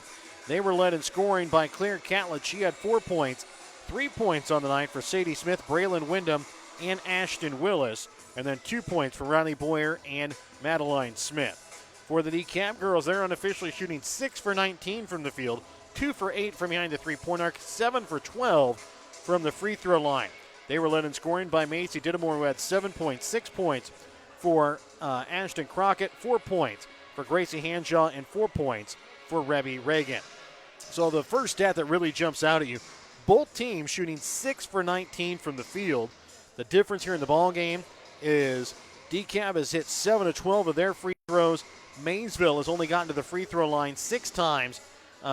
They were led in scoring by Claire Catlett. She had 4 points, 3 points on the night for Sadie Smith, Braylon Wyndham, and Ashton Willis, and then 2 points for Riley Boyer and Madeline Smith. For the Dekalb girls, they're unofficially shooting 6 for 19 from the field, 2 for 8 from behind the three-point arc, 7 for 12 from the free throw line. They were led in scoring by Macy Dittemore, who had 7 points, 6 points for Ashton Crockett, 4 points for Gracie Hanshaw, and 4 points for Rebby Reagan. So the first stat that really jumps out at you, both teams shooting 6 for 19 from the field. The difference here in the ball game is Dekalb has hit 7 of 12 of their free throws. Maysville has only gotten to the free throw line 6 times,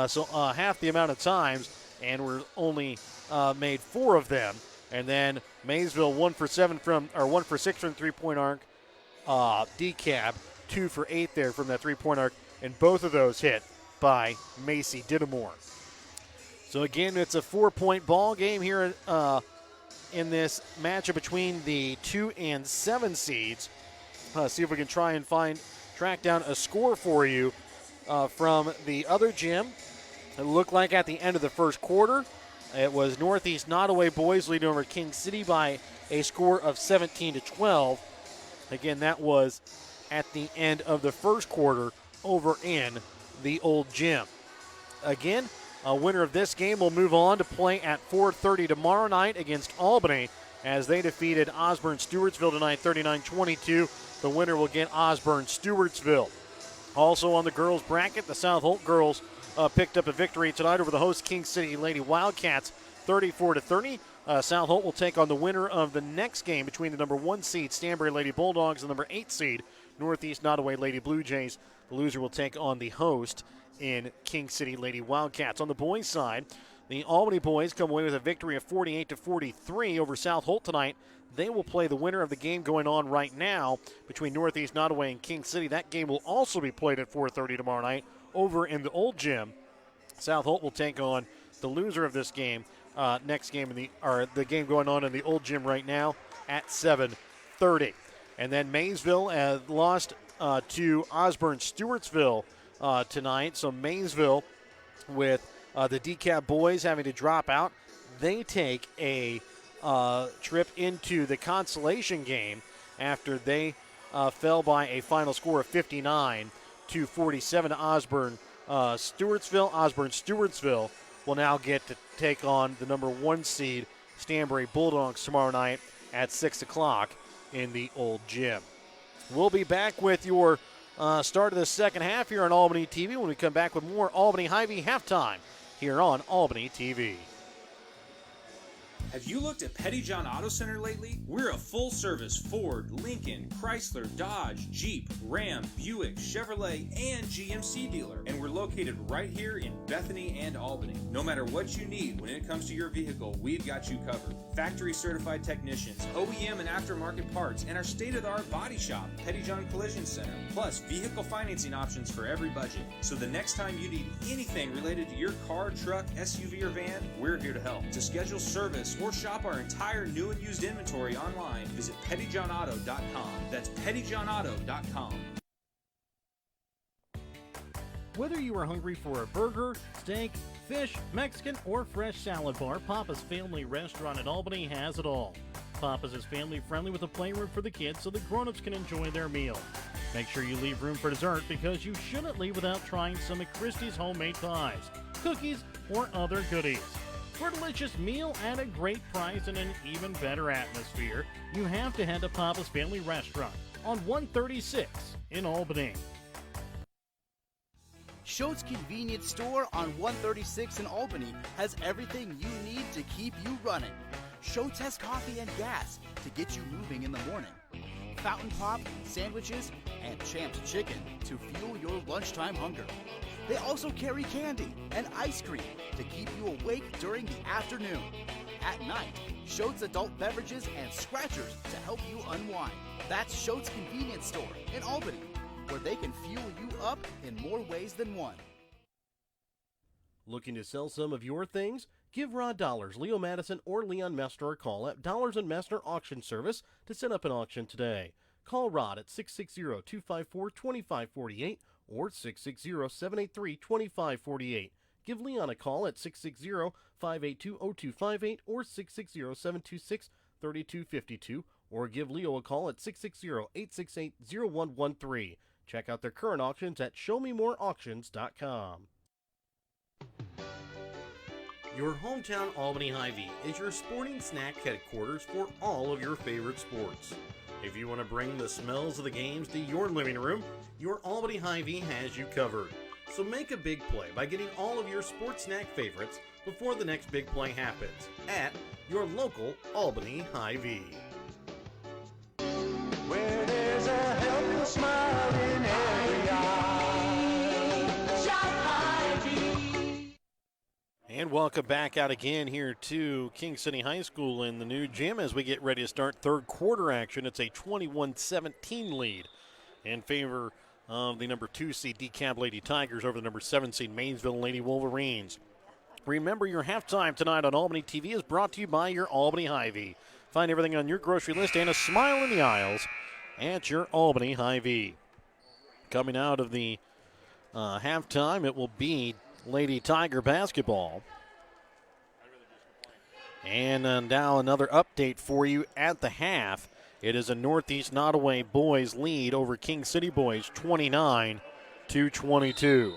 so half the amount of times, and we're only made 4 of them. And then Maysville 1 for 6 from the three-point arc. Dekalb 2 for 8 there from that three-point arc, and both of those hit by Macy Dittemore. So again, it's a 4-point ball game here in this matchup between the 2 and 7 seeds. See if we can try and track down a score for you from the other gym. It looked like at the end of the first quarter, it was Northeast Nottoway boys leading over King City by a score of 17-12. Again, that was at the end of the first quarter over in the old gym. Again, a winner of this game will move on to play at 4:30 tomorrow night against Albany as they defeated Osborne-Stewartsville tonight 39-22. The winner will get Osborne-Stewartsville. Also on the girls bracket, the South Holt girls picked up a victory tonight over the host King City Lady Wildcats 34-30. South Holt will take on the winner of the next game between the number 1 seed Stanbury Lady Bulldogs and the number 8 seed Northeast Nottoway Lady Blue Jays. The loser will take on the host in King City Lady Wildcats. On the boys' side, the Albany boys come away with a victory of 48-43 over South Holt tonight. They will play the winner of the game going on right now between Northeast Nottoway and King City. That game will also be played at 4:30 tomorrow night over in the old gym. South Holt will take on the loser of this game next game the game going on in the old gym right now at 7:30. And then Maysville lost to Osborne-Stewartsville tonight. So Maysville, with the Dekalb boys having to drop out, they take a trip into the consolation game after they fell by a final score of 59-47 to Osborne-Stewartsville. Osborne-Stewartsville will now get to take on the number 1 seed Stanbury Bulldogs tomorrow night at 6 o'clock in the old gym. We'll be back with your start of the second half here on Albany TV when we come back with more Albany Hy-Vee halftime here on Albany TV. Have you looked at Petty John Auto Center lately? We're a full-service Ford, Lincoln, Chrysler, Dodge, Jeep, Ram, Buick, Chevrolet, and GMC dealer. And we're located right here in Bethany and Albany. No matter what you need when it comes to your vehicle, we've got you covered. Factory-certified technicians, OEM and aftermarket parts, and our state-of-the-art body shop, Petty John Collision Center. Plus, vehicle financing options for every budget. So the next time you need anything related to your car, truck, SUV, or van, we're here to help. To schedule service or shop our entire new and used inventory online, visit pettyjohnauto.com. That's pettyjohnauto.com. Whether you are hungry for a burger, steak, fish, Mexican, or fresh salad bar, Papa's Family Restaurant in Albany has it all. Papa's is family friendly with a playroom for the kids so the grown-ups can enjoy their meal. Make sure you leave room for dessert because you shouldn't leave without trying some of Christie's homemade pies, cookies, or other goodies. For a delicious meal at a great price and an even better atmosphere, you have to head to Papa's Family Restaurant on 136 in Albany. Schott's Convenience Store on 136 in Albany has everything you need to keep you running. Schott's has coffee and gas to get you moving in the morning. Fountain Pop, sandwiches, and Champ's Chicken to fuel your lunchtime hunger. They also carry candy and ice cream to keep you awake during the afternoon. At night, Schott's adult beverages and scratchers to help you unwind. That's Schott's Convenience Store in Albany, where they can fuel you up in more ways than one. Looking to sell some of your things? Give Rod Dollars, Leo Madison, or Leon Messner a call at Dollars and Messner Auction Service to set up an auction today. Call Rod at 660-254-2548 or 660-783-2548. Give Leon a call at 660-582-0258 or 660-726-3252 or give Leo a call at 660-868-0113. Check out their current auctions at showmemoreauctions.com. Your hometown Albany Hy-Vee is your sporting snack headquarters for all of your favorite sports. If you want to bring the smells of the games to your living room, your Albany Hy-Vee has you covered. So make a big play by getting all of your sports snack favorites before the next big play happens at your local Albany Hy-Vee. Where there's a helpful smile in every eye. Shop Hy-Vee. And welcome back out again here to King City High School in the new gym as we get ready to start third quarter action. It's a 21-17 lead in favor of the number 2 seed Dekalb Lady Tigers over the number 7 seed Maysville Lady Wolverines. Remember, your halftime tonight on Albany TV is brought to you by your Albany Hy-Vee. Find everything on your grocery list and a smile in the aisles at your Albany Hy-Vee. Coming out of the halftime, it will be Lady Tiger basketball. And now another update for you at the half. It is a Northeast Nottoway boys lead over King City boys, 29-22.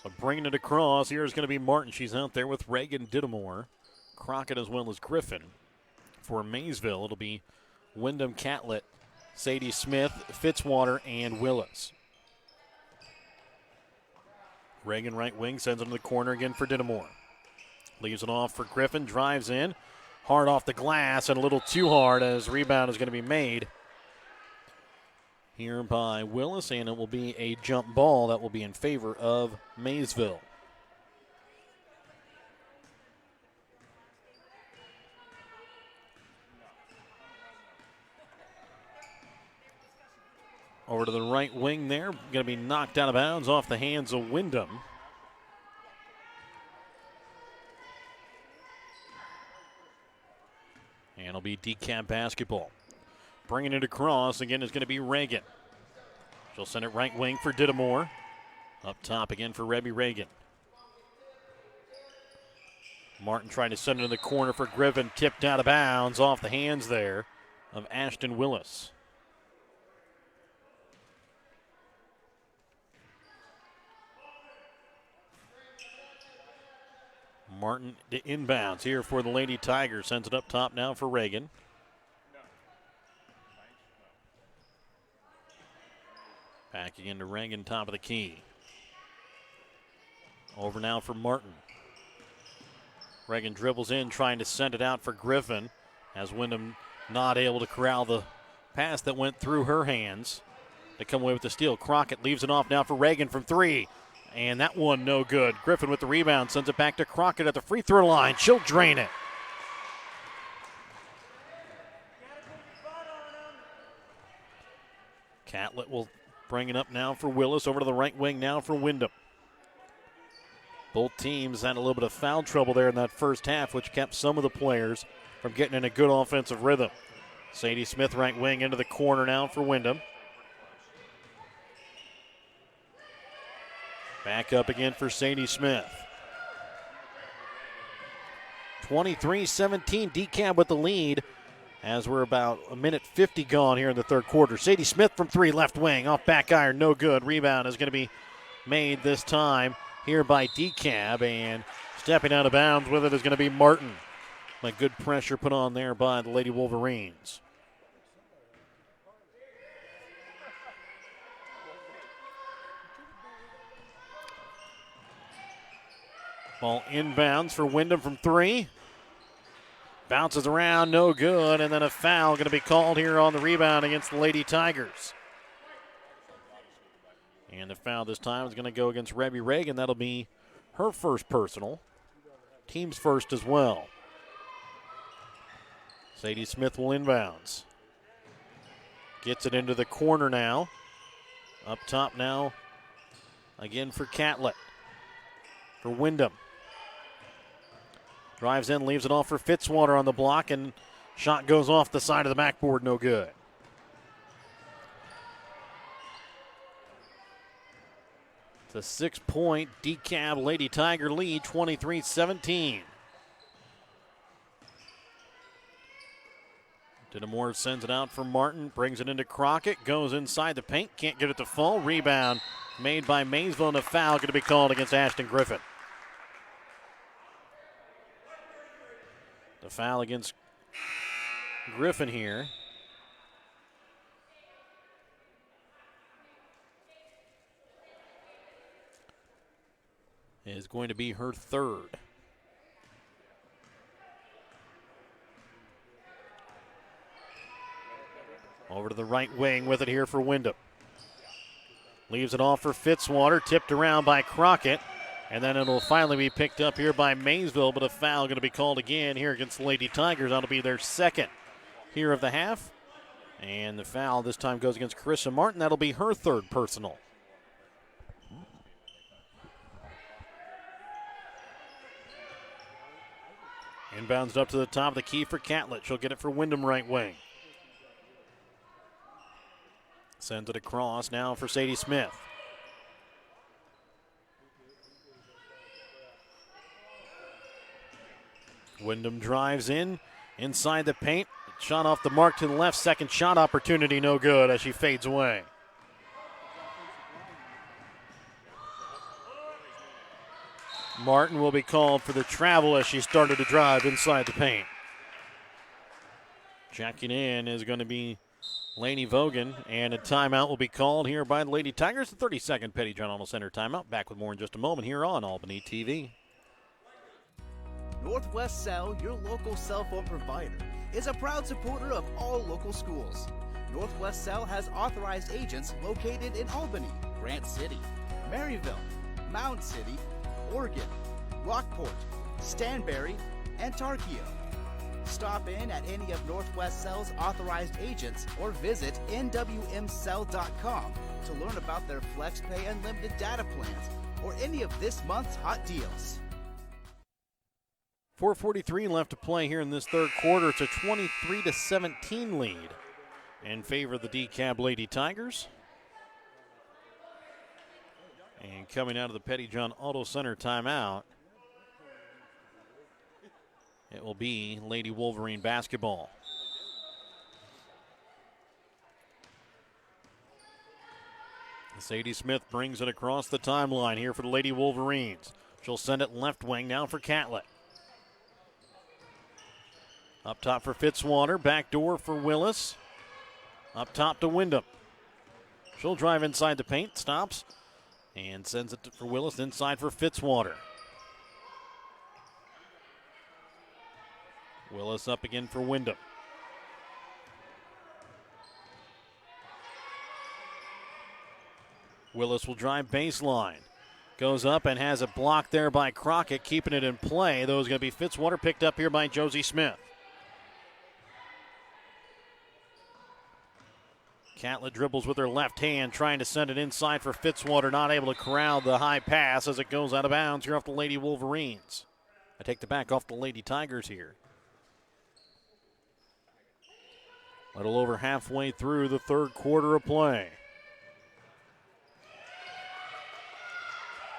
So bringing it across, here is going to be Martin. She's out there with Reagan Dittamore, Crockett as well as Griffin. For Maysville, it'll be Wyndham Catlett, Sadie Smith, Fitzwater, and Willis. Reagan right wing sends it to the corner again for Dittamore. Leaves it off for Griffin, drives in. Hard off the glass and a little too hard as rebound is going to be made here by Willis, and it will be a jump ball that will be in favor of Maysville. Over to the right wing there, going to be knocked out of bounds off the hands of Wyndham. And it'll be Dekalb basketball. Bringing it across again is going to be Reagan. She'll send it right wing for Dittamore. Up top again for Rebby Reagan. Martin trying to send it in the corner for Griffin. Tipped out of bounds off the hands there of Ashton Willis. Martin to inbounds here for the Lady Tigers. Sends it up top now for Reagan. Back again to Reagan, top of the key. Over now for Martin. Reagan dribbles in, trying to send it out for Griffin, as Wyndham not able to corral the pass that went through her hands. They come away with the steal. Crockett leaves it off now for Reagan from three. And that one no good. Griffin with the rebound, sends it back to Crockett at the free throw line. She'll drain it. Catlett will bring it up now for Willis. Over to the right wing now for Wyndham. Both teams had a little bit of foul trouble there in that first half, which kept some of the players from getting in a good offensive rhythm. Sadie Smith right wing into the corner now for Wyndham. Back up again for Sadie Smith. 23-17, Dekalb with the lead as we're about a minute 50 gone here in the third quarter. Sadie Smith from three, left wing, off back iron, no good. Rebound is going to be made this time here by Dekalb, and stepping out of bounds with it is going to be Martin. Like good pressure put on there by the Lady Wolverines. Ball inbounds for Wyndham from three. Bounces around, no good, and then a foul going to be called here on the rebound against the Lady Tigers. And the foul this time is going to go against Rebby Reagan. That'll be her first personal. Team's first as well. Sadie Smith will inbounds. Gets it into the corner now. Up top now, again for Catlett. For Wyndham. Drives in, leaves it off for Fitzwater on the block, and shot goes off the side of the backboard, no good. It's a 6-point Dekalb Lady Tiger lead, 23-17. Dittamore sends it out for Martin, brings it into Crockett, goes inside the paint, can't get it to fall. Rebound made by Maysville, and a foul going to be called against Ashton Griffin. The foul against Griffin here. Is going to be her third. Over to the right wing with it here for Wyndham. Leaves it off for Fitzwater, tipped around by Crockett. And then it'll finally be picked up here by Maysville, but a foul going to be called again here against the Lady Tigers. That'll be their second here of the half. And the foul this time goes against Carissa Martin. That'll be her third personal. Inbounds up to the top of the key for Catlett. She'll get it for Wyndham right wing. Sends it across now for Sadie Smith. Wyndham drives in, inside the paint. Shot off the mark to the left. Second shot opportunity, no good as she fades away. Martin will be called for the travel as she started to drive inside the paint. Checking in is going to be Lainey Vogan, and a timeout will be called here by the Lady Tigers. The 32nd Petty John Arnold Center timeout. Back with more in just a moment here on Albany TV. Northwest Cell, your local cell phone provider, is a proud supporter of all local schools. Northwest Cell has authorized agents located in Albany, Grant City, Maryville, Mound City, Oregon, Rockport, Stanberry, and Tarkio. Stop in at any of Northwest Cell's authorized agents or visit nwmcell.com to learn about their FlexPay unlimited data plans or any of this month's hot deals. 4:43 left to play here in this third quarter. It's a 23-17 lead in favor of the Dekalb Lady Tigers. And coming out of the Petty John Auto Center timeout, it will be Lady Wolverine basketball. Sadie Smith brings it across the timeline here for the Lady Wolverines. She'll send it left wing now for Catlett. Up top for Fitzwater, back door for Willis. Up top to Wyndham. She'll drive inside the paint, stops, and sends it for Willis inside for Fitzwater. Willis up again for Wyndham. Willis will drive baseline. Goes up and has it blocked there by Crockett, keeping it in play. Though it's going to be Fitzwater, picked up here by Josie Smith. Catlett dribbles with her left hand, trying to send it inside for Fitzwater, not able to corral the high pass as it goes out of bounds here off the Lady Wolverines. I take the back off the Lady Tigers here. A little over halfway through the third quarter of play.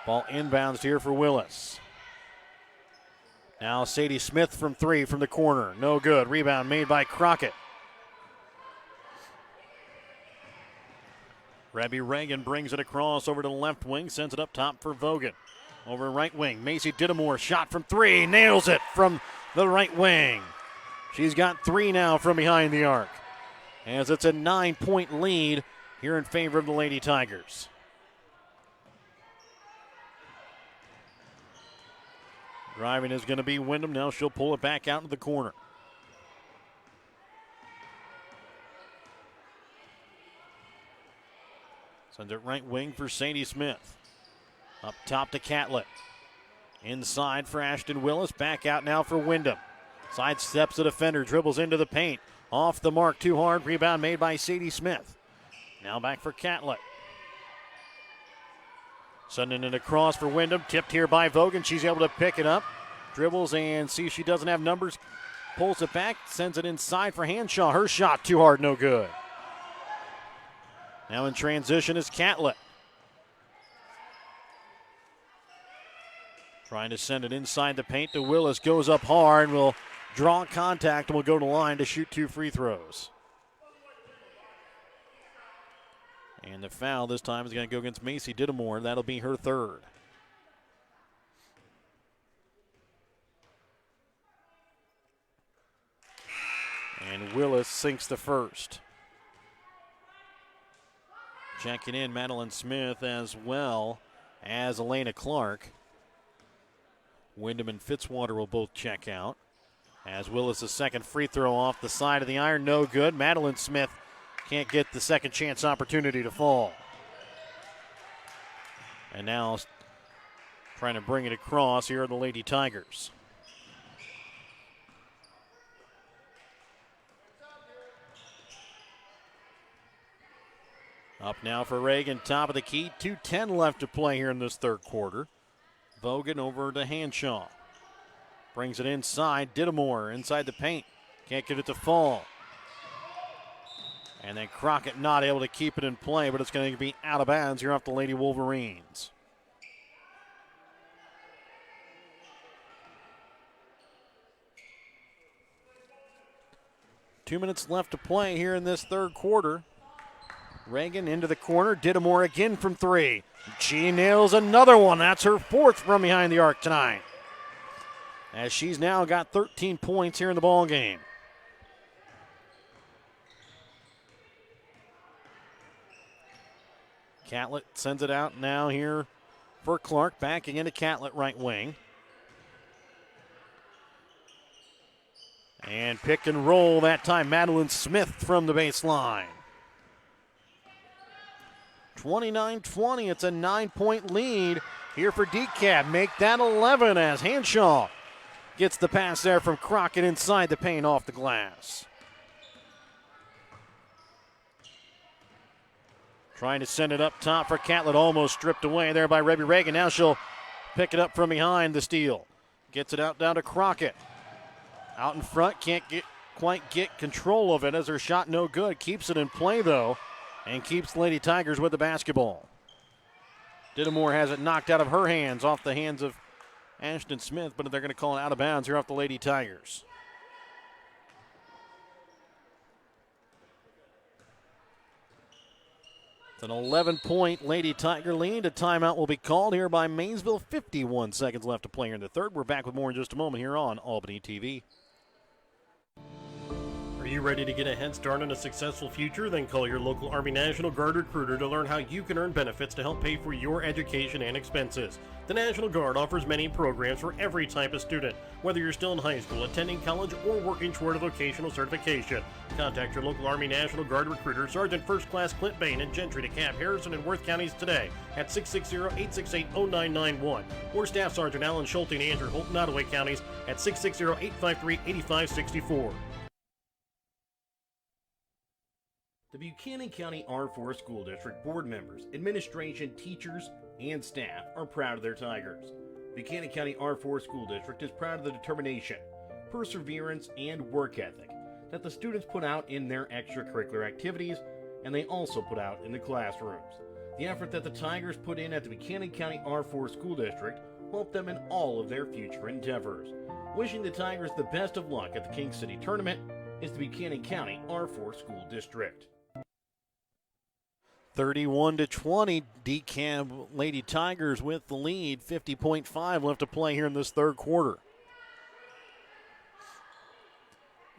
Ball inbounds here for Willis. Now Sadie Smith from three from the corner. No good. Rebound made by Crockett. Rebby Reagan brings it across over to the left wing, sends it up top for Vogan. Over right wing, Macy Dittamore, shot from three, nails it from the right wing. She's got three now from behind the arc, as it's a 9-point lead here in favor of the Lady Tigers. Driving is going to be Wyndham. Now she'll pull it back out into the corner. Sends it right wing for Sadie Smith. Up top to Catlett. Inside for Ashton Willis. Back out now for Wyndham. Side steps the defender. Dribbles into the paint. Off the mark. Too hard. Rebound made by Sadie Smith. Now back for Catlett. Sending it across for Wyndham. Tipped here by Vogan. She's able to pick it up. Dribbles and see she doesn't have numbers. Pulls it back. Sends it inside for Hanshaw. Her shot too hard. No good. Now in transition is Catlett. Trying to send it inside the paint to Willis. Goes up hard. Will draw contact and will go to the line to shoot two free throws. And the foul this time is going to go against Macy Dittamore. That'll be her third. And Willis sinks the first. Checking in Madeline Smith as well as Elena Clark. Wyndham and Fitzwater will both check out. As Willis' second free throw off the side of the iron, no good. Madeline Smith can't get the second chance opportunity to fall. And now trying to bring it across here are the Lady Tigers. Up now for Reagan, top of the key. 2:10 left to play here in this third quarter. Vogan over to Hanshaw. Brings it inside. Dittamore inside the paint. Can't get it to fall. And then Crockett not able to keep it in play, but it's going to be out of bounds here off the Lady Wolverines. Two minutes left to play here in this third quarter. Reagan into the corner. Dittamore again from three. She nails another one. That's her fourth from behind the arc tonight, as she's now got 13 points here in the ball game. Catlett sends it out now here for Clark. Backing into Catlett right wing. And pick and roll that time. Madeline Smith from the baseline. 29-20. It's a 9-point lead here for Dekalb. Make that 11 as Hanshaw gets the pass there from Crockett inside the paint off the glass. Trying to send it up top for Catlett. Almost stripped away there by Rebby Reagan. Now she'll pick it up from behind the steal. Gets it out down to Crockett. Out in front, can't quite get control of it as her shot no good. Keeps it in play though, and keeps Lady Tigers with the basketball. Dittamore has it knocked out of her hands, off the hands of Ashton Smith, but they're going to call it out of bounds here off the Lady Tigers. It's an 11-point Lady Tiger lead. A timeout will be called here by Maysville. 51 seconds left to play here in the third. We're back with more in just a moment here on Albany TV. Are you ready to get a head start on a successful future? Then call your local Army National Guard recruiter to learn how you can earn benefits to help pay for your education and expenses. The National Guard offers many programs for every type of student, whether you're still in high school, attending college, or working toward a vocational certification. Contact your local Army National Guard recruiter, Sergeant First Class Clint Bain in Gentry, DeKalb, Harrison, and Worth counties today at 660-868-0991, or Staff Sergeant Alan Schulte and Andrew Holt in Ottaway counties at 660-853-8564. The Buchanan County R4 School District board members, administration, teachers, and staff are proud of their Tigers. Buchanan County R4 School District is proud of the determination, perseverance, and work ethic that the students put out in their extracurricular activities, and they also put out in the classrooms. The effort that the Tigers put in at the Buchanan County R4 School District will help them in all of their future endeavors. Wishing the Tigers the best of luck at the King City Tournament is the Buchanan County R4 School District. 31-20, Dekalb Lady Tigers with the lead. 50.5 left to play here in this third quarter.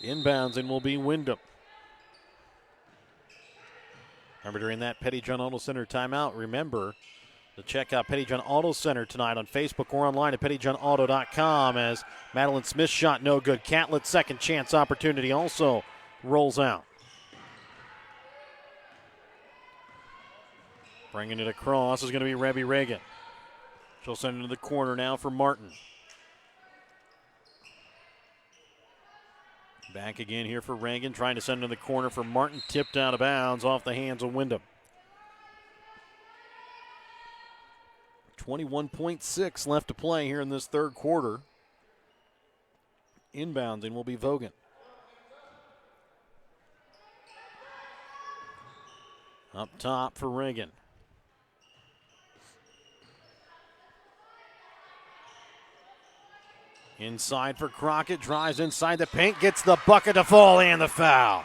Inbounds and will be Wyndham. Remember, during that Pettyjohn Auto Center timeout, remember to check out Pettyjohn Auto Center tonight on Facebook or online at pettyjohnauto.com, as Madeline Smith's shot no good. Catlett's second chance opportunity also rolls out. Bringing it across is going to be Rebby Reagan. She'll send it to the corner now for Martin. Back again here for Reagan, trying to send it to the corner for Martin. Tipped out of bounds off the hands of Wyndham. 21.6 left to play here in this third quarter. Inbounding will be Vogan. Up top for Reagan. Inside for Crockett, drives inside the paint, gets the bucket to fall and the foul.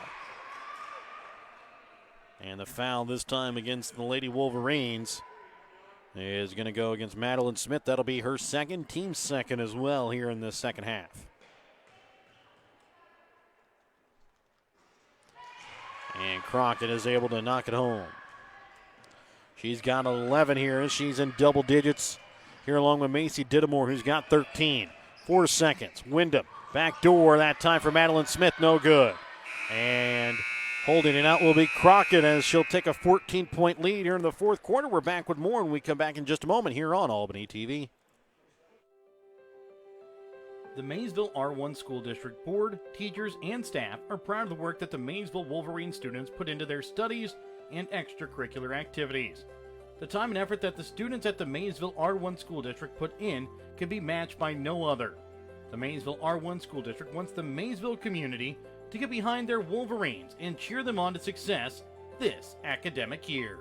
And the foul this time against the Lady Wolverines is going to go against Madeline Smith. That'll be her second, team second as well here in the second half. And Crockett is able to knock it home. She's got 11 here. She's in double digits here along with Macy Dittemore, who's got 13. 4 seconds. Wyndham, back door, that time for Madeline Smith, no good. And holding it out will be Crockett as she'll take a 14-point lead here in the fourth quarter. We're back with more when we come back in just a moment here on Albany TV. The Maysville R1 School District Board, teachers, and staff are proud of the work that the Maysville Wolverine students put into their studies and extracurricular activities. The time and effort that the students at the Maysville R1 School District put in can be matched by no other. The Maysville R1 School District wants the Maysville community to get behind their Wolverines and cheer them on to success this academic year.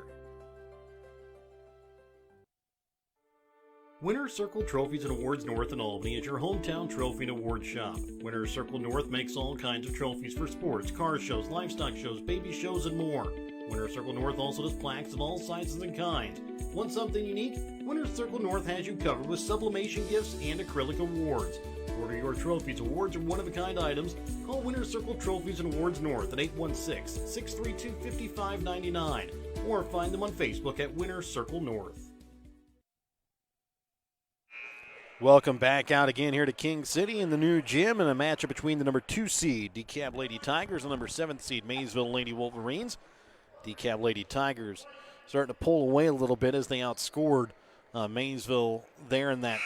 Winner's Circle Trophies and Awards North in Albany is your hometown trophy and award shop. Winner's Circle North makes all kinds of trophies for sports, car shows, livestock shows, baby shows, and more. Winner's Circle North also does plaques of all sizes and kinds. Want something unique? Winner's Circle North has you covered with sublimation gifts and acrylic awards. Order your trophies, awards, or one-of-a-kind items. Call Winner's Circle Trophies and Awards North at 816-632-5599 or find them on Facebook at Winner's Circle North. Welcome back out again here to King City in the new gym and a matchup between the number 2 seed Dekalb Lady Tigers and number 7th seed Maysville Lady Wolverines. Dekalb Lady Tigers starting to pull away a little bit as they outscored Maysville there in that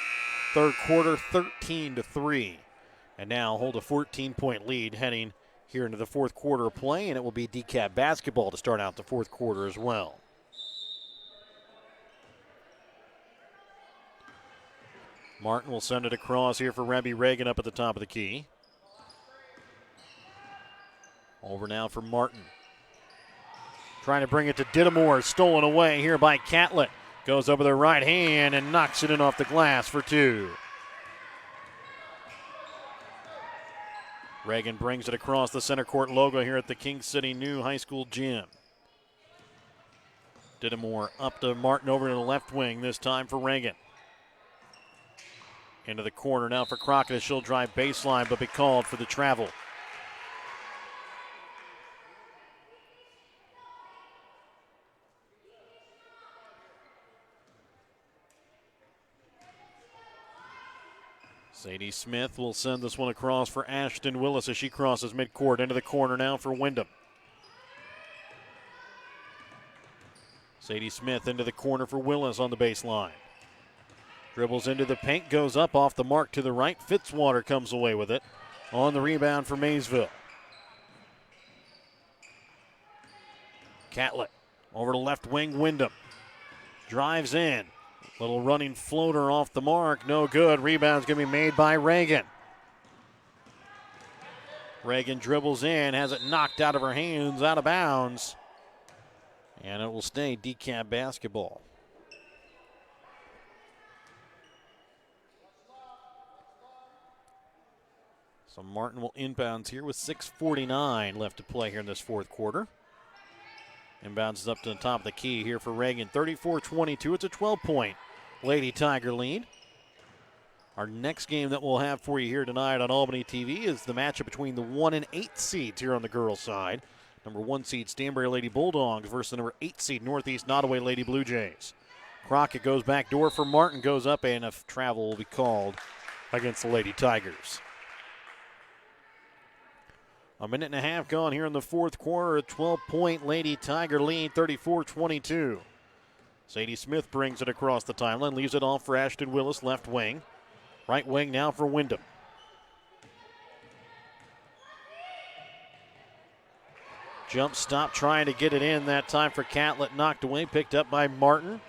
third quarter, 13-3, and now hold a 14-point lead heading here into the fourth quarter of play, and it will be Dekalb basketball to start out the fourth quarter as well. Martin will send it across here for Rebby Reagan up at the top of the key. Over now for Martin. Trying to bring it to Dittemore, stolen away here by Catlett. Goes over the right hand and knocks it in off the glass for 2. Reagan brings it across the center court logo here at the King City New High School Gym. Dittemore up to Martin over to the left wing, this time for Reagan. Into the corner now for Crockett. She'll drive baseline but be called for the travel. Sadie Smith will send this one across for Ashton Willis as she crosses midcourt into the corner now for Wyndham. Sadie Smith into the corner for Willis on the baseline. Dribbles into the paint, goes up off the mark to the right. Fitzwater comes away with it on the rebound for Maysville. Catlett over to left wing, Wyndham. Drives in. Little running floater off the mark, no good. Rebound's going to be made by Reagan. Reagan dribbles in, has it knocked out of her hands, out of bounds. And it will stay Dekalb basketball. So Martin will inbounds here with 6:49 left to play here in this fourth quarter. Inbounds up to the top of the key here for Reagan. 34-22. It's a 12-point Lady Tiger lead. Our next game that we'll have for you here tonight on Albany TV is the matchup between the 1 and 8 seeds here on the girls' side. Number 1 seed Stanberry Lady Bulldogs versus the number 8 seed Northeast Nottoway Lady Blue Jays. Crockett goes back door for Martin, goes up, and a travel will be called against the Lady Tigers. A minute and a half gone here in the fourth quarter. A 12-point Lady Tiger lead, 34-22. Sadie Smith brings it across the timeline, leaves it off for Ashton Willis, left wing. Right wing now for Wyndham. Jump stop trying to get it in that time for Catlett, knocked away, picked up by Martin.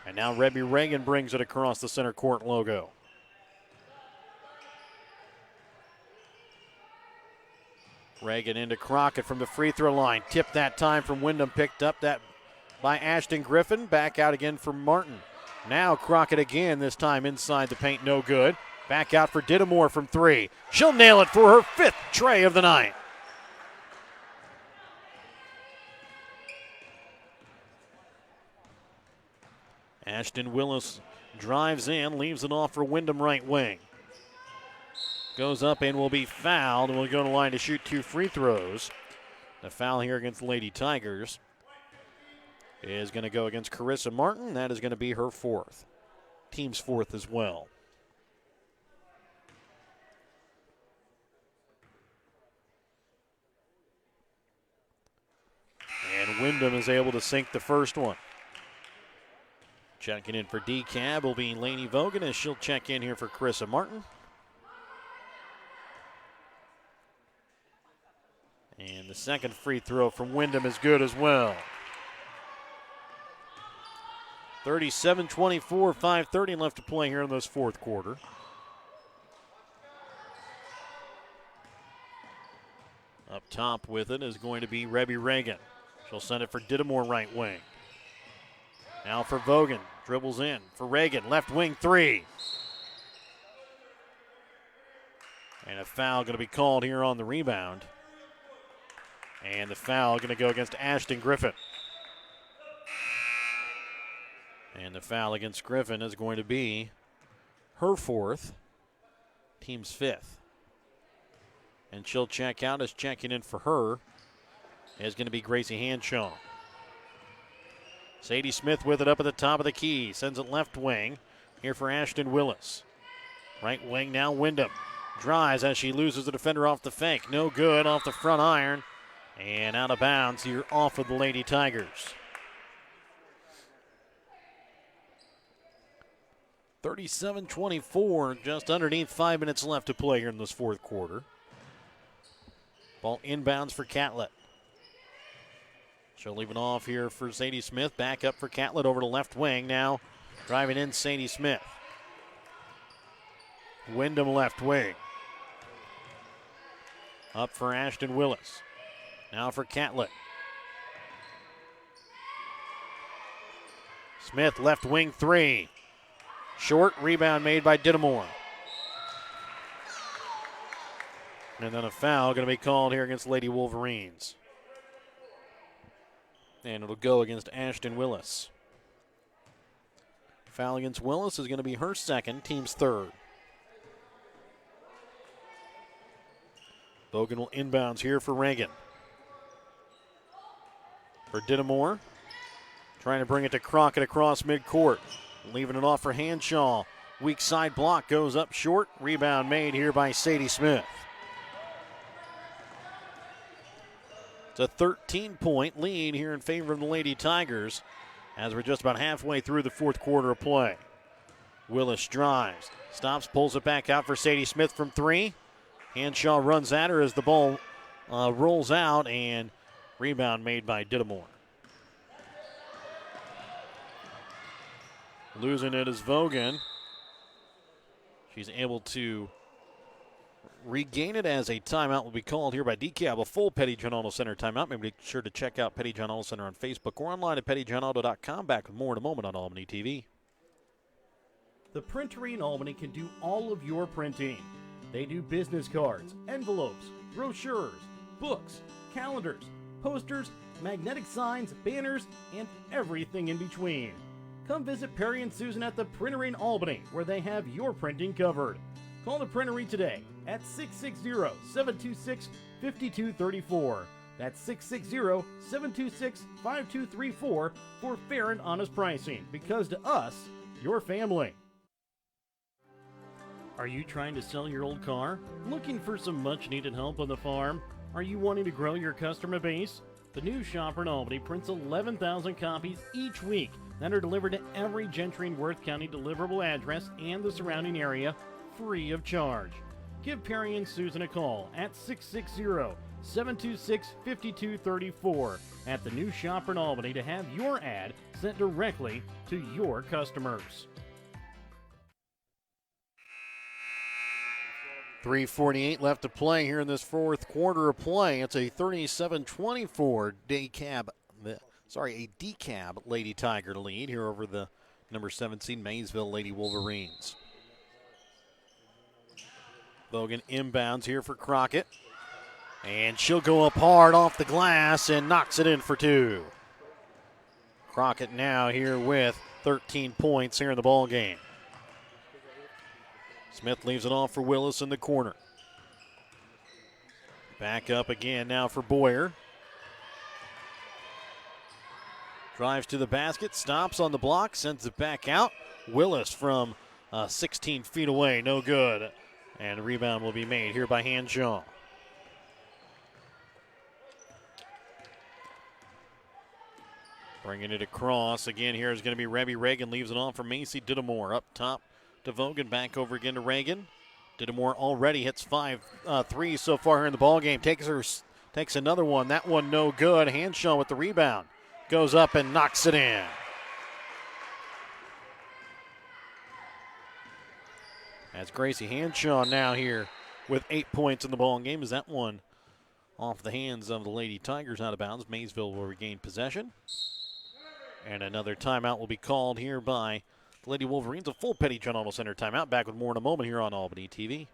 And now Rebby Reagan brings it across the center court logo. Reagan into Crockett from the free throw line. Tipped that time from Wyndham, picked up that by Ashton Griffin. Back out again for Martin. Now Crockett again, this time inside the paint, no good. Back out for Dittemore from 3. She'll nail it for her 5th tray of the night. Ashton Willis drives in, leaves it off for Wyndham right wing. Goes up and will be fouled and will go to the line to shoot 2 free throws. The foul here against the Lady Tigers is going to go against Carissa Martin. That is going to be her 4th. Team's 4th as well. And Wyndham is able to sink the first one. Checking in for Dekalb will be Lainey Vogan as she'll check in here for Carissa Martin. And the second free throw from Wyndham is good as well. 37-24, 5:30 left to play here in this 4th quarter. Up top with it is going to be Rebby Reagan. She'll send it for Dittamore right wing. Now for Vogan, dribbles in for Reagan, left wing 3. And a foul going to be called here on the rebound. And the foul going to go against Ashton Griffin. And the foul against Griffin is going to be her 4th, team's 5th. And she'll check out as checking in for her is going to be Gracie Hanshaw. Sadie Smith with it up at the top of the key. Sends it left wing here for Ashton Willis. Right wing now Wyndham. Drives as she loses the defender off the fake. No good off the front iron. And out of bounds here off of the Lady Tigers. 37-24, just underneath 5 minutes left to play here in this 4th quarter. Ball inbounds for Catlett. She'll leave it off here for Sadie Smith. Back up for Catlett over to left wing. Now driving in Sadie Smith. Wyndham left wing. Up for Ashton Willis. Now for Catlett. Smith left wing 3. Short rebound made by Dittamore. And then a foul going to be called here against Lady Wolverines. And it'll go against Ashton Willis. Foul against Willis is going to be her 2nd, team's 3rd. Bogan will inbounds here for Reagan. For Dittamore. Trying to bring it to Crockett across midcourt. Leaving it off for Hanshaw. Weak side block goes up short. Rebound made here by Sadie Smith. It's a 13-point lead here in favor of the Lady Tigers as we're just about halfway through the 4th quarter of play. Willis drives, stops, pulls it back out for Sadie Smith from 3. Hanshaw runs at her as the ball rolls out, and rebound made by Dittamore. Losing it is Vogan. She's able to regain it as a timeout will be called here by Dekalb. A full Petty John Auto Center timeout. Maybe be sure to check out Petty John Auto Center on Facebook or online at pettyjohnauto.com. Back with more in a moment on Albany TV. The Printery in Albany can do all of your printing. They do business cards, envelopes, brochures, books, calendars, posters, magnetic signs, banners, and everything in between. Come visit Perry and Susan at the Printery in Albany, where they have your printing covered. Call the Printery today at 660-726-5234. That's 660-726-5234 for fair and honest pricing, because to us, you're family. Are you trying to sell your old car? Looking for some much-needed help on the farm? Are you wanting to grow your customer base? The New Shopper in Albany prints 11,000 copies each week that are delivered to every Gentry and Worth County deliverable address and the surrounding area free of charge. Give Perry and Susan a call at 660-726-5234 at the New Shopper in Albany to have your ad sent directly to your customers. 3:48 left to play here in this 4th quarter of play. It's a 37-24 Dekalb Lady Tiger lead here over the number 17 Maysville Lady Wolverines. Bogan inbounds here for Crockett. And she'll go up hard off the glass and knocks it in for 2. Crockett now here with 13 points here in the ball game. Smith leaves it off for Willis in the corner. Back up again now for Boyer. Drives to the basket, stops on the block, sends it back out. Willis from 16 feet away, no good. And the rebound will be made here by Hanshaw. Bringing it across. Again, here is going to be Rebby Reagan. Leaves it on for Macy Dittamore. Up top to Vogan. Back over again to Reagan. Dittamore already hits 5 threes so far here in the ballgame. Takes another one. That one no good. Hanshaw with the rebound. Goes up and knocks it in. That's Gracie Hanshaw now here with 8 points in the ballgame. Is that one off the hands of the Lady Tigers out of bounds? Maysville will regain possession. And another timeout will be called here by the Lady Wolverines. A full Petty John Auto Center timeout. Back with more in a moment here on Albany TV.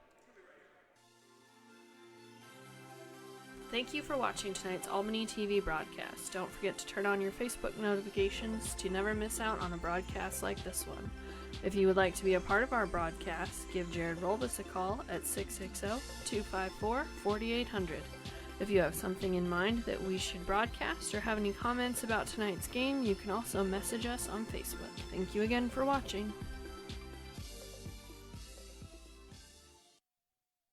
Thank you for watching tonight's Albany TV broadcast. Don't forget to turn on your Facebook notifications to never miss out on a broadcast like this one. If you would like to be a part of our broadcast, give Jared Roldis a call at 660-254-4800. If you have something in mind that we should broadcast or have any comments about tonight's game, you can also message us on Facebook. Thank you again for watching.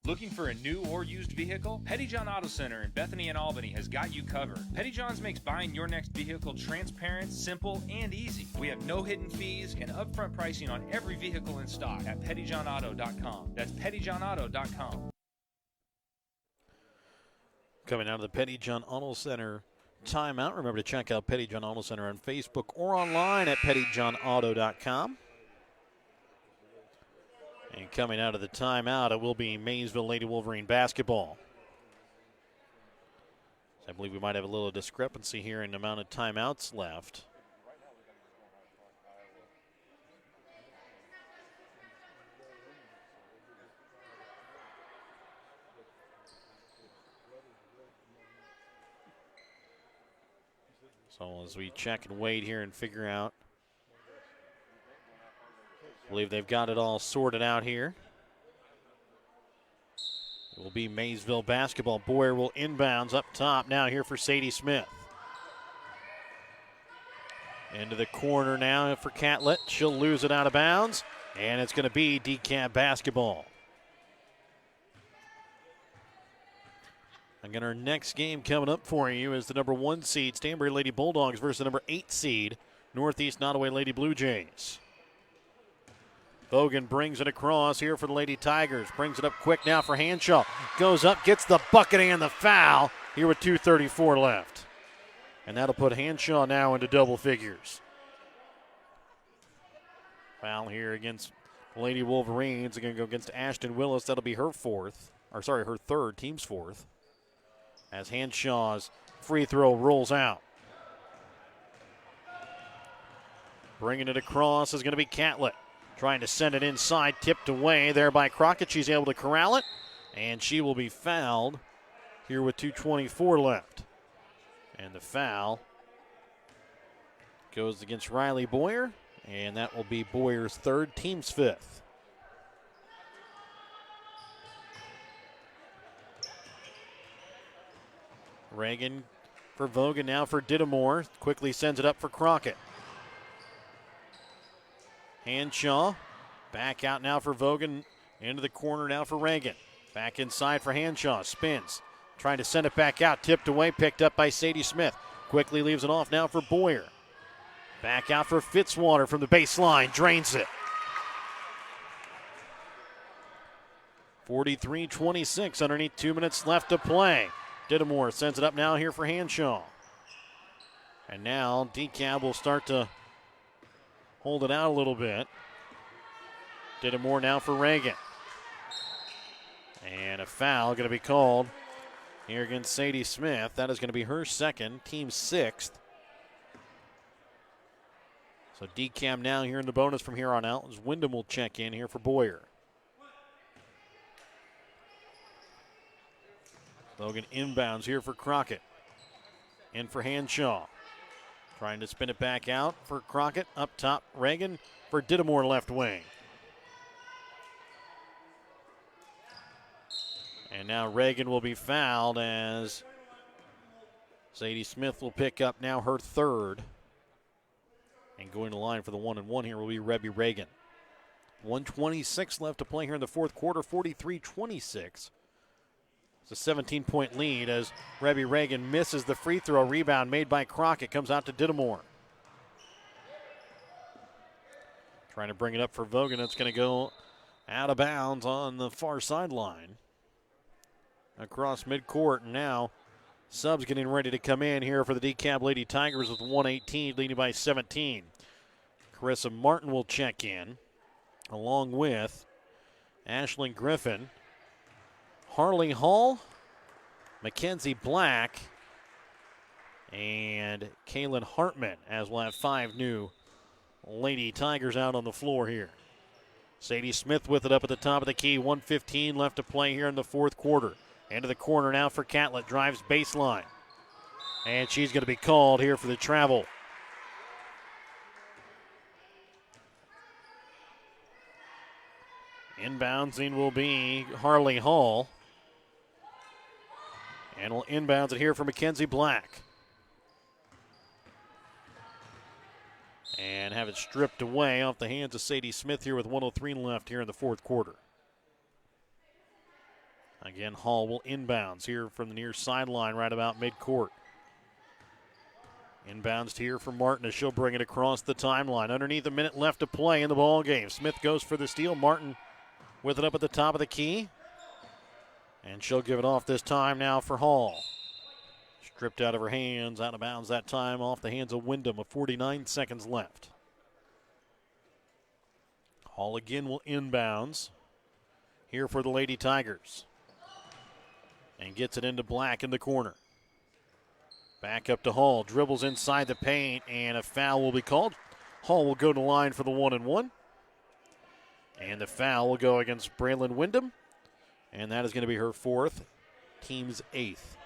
Looking for a new or used vehicle? Petty John Auto Center in Bethany and Albany has got you covered. Petty John's makes buying your next vehicle transparent, simple, and easy. We have no hidden fees and upfront pricing on every vehicle in stock at pettyjohnauto.com. That's pettyjohnauto.com. Coming out of the Petty John Auto Center timeout. Remember to check out Petty John Auto Center on Facebook or online at pettyjohnauto.com. And coming out of the timeout, it will be Maysville Lady Wolverine basketball. I believe we might have a little discrepancy here in the amount of timeouts left. So as we check and wait here and figure out, I believe they've got it all sorted out here. It will be Maysville basketball. Boyer will inbounds up top now here for Sadie Smith. Into the corner now for Catlett. She'll lose it out of bounds, and it's going to be Dekalb basketball. Again, our next game coming up for you is the number 1 seed Stanbury Lady Bulldogs versus the number 8 seed Northeast Nottoway Lady Blue Jays. Bogan brings it across here for the Lady Tigers. Brings it up quick now for Hanshaw. Goes up, gets the bucket and the foul here with 2:34 left. And that'll put Hanshaw now into double figures. Foul here against the Lady Wolverines. They're going to go against Ashton Willis. That'll be her third, team's fourth. As Hanshaw's free throw rolls out. Bringing it across is going to be Catlett. Trying to send it inside, tipped away there by Crockett. She's able to corral it, and she will be fouled here with 2:24 left. And the foul goes against Riley Boyer, and that will be Boyer's third, team's fifth. Reagan for Vogan, now for Dittamore. Quickly sends it up for Crockett. Hanshaw back out now for Vogan. Into the corner now for Reagan. Back inside for Hanshaw. Spins. Trying to send it back out. Tipped away. Picked up by Sadie Smith. Quickly leaves it off now for Boyer. Back out for Fitzwater from the baseline. Drains it. 43-26. Underneath 2 minutes left to play. Dittamore sends it up now here for Hanshaw. And now Dekalb will start to hold it out a little bit. Dittamore now for Reagan. And a foul going to be called here against Sadie Smith. That is going to be her second, team sixth. So Dekalb now here in the bonus from here on out as Wyndham will check in here for Boyer. Logan inbounds here for Crockett. In for Hanshaw. Trying to spin it back out for Crockett. Up top, Reagan for Dittamore left wing. And now Reagan will be fouled as Sadie Smith will pick up now her third. And going to line for the 1-and-1 here will be Rebby Reagan. 1:26 left to play here in the fourth quarter, 43-26. It's a 17-point lead as Rebby Reagan misses the free throw. Rebound made by Crockett. Comes out to Dittamore. Trying to bring it up for Vogan. It's going to go out of bounds on the far sideline. Across midcourt. And now subs getting ready to come in here for the Dekalb Lady Tigers with 1:18, leading by 17. Carissa Martin will check in, along with Ashlyn Griffin, Harley Hall, Mackenzie Black, and Kaylin Hartman, as we'll have 5 new Lady Tigers out on the floor here. Sadie Smith with it up at the top of the key. 1:15 left to play here in the fourth quarter. Into the corner now for Catlett. Drives baseline. And she's going to be called here for the travel. Inbouncing will be Harley Hall. And will inbounds it here for Mackenzie Black. And have it stripped away off the hands of Sadie Smith here with 1:03 left here in the fourth quarter. Again, Hall will inbounds here from the near sideline right about midcourt. Inbounds here for Martin as she'll bring it across the timeline. Underneath a minute left to play in the ball game. Smith goes for the steal. Martin with it up at the top of the key. And she'll give it off this time now for Hall. Stripped out of her hands, out of bounds that time off the hands of Wyndham with 49 seconds left. Hall again will inbounds here for the Lady Tigers. And gets it into Black in the corner. Back up to Hall, dribbles inside the paint, and a foul will be called. Hall will go to line for the 1-and-1. And the foul will go against Braylon Wyndham. And that is going to be her fourth, team's 8th.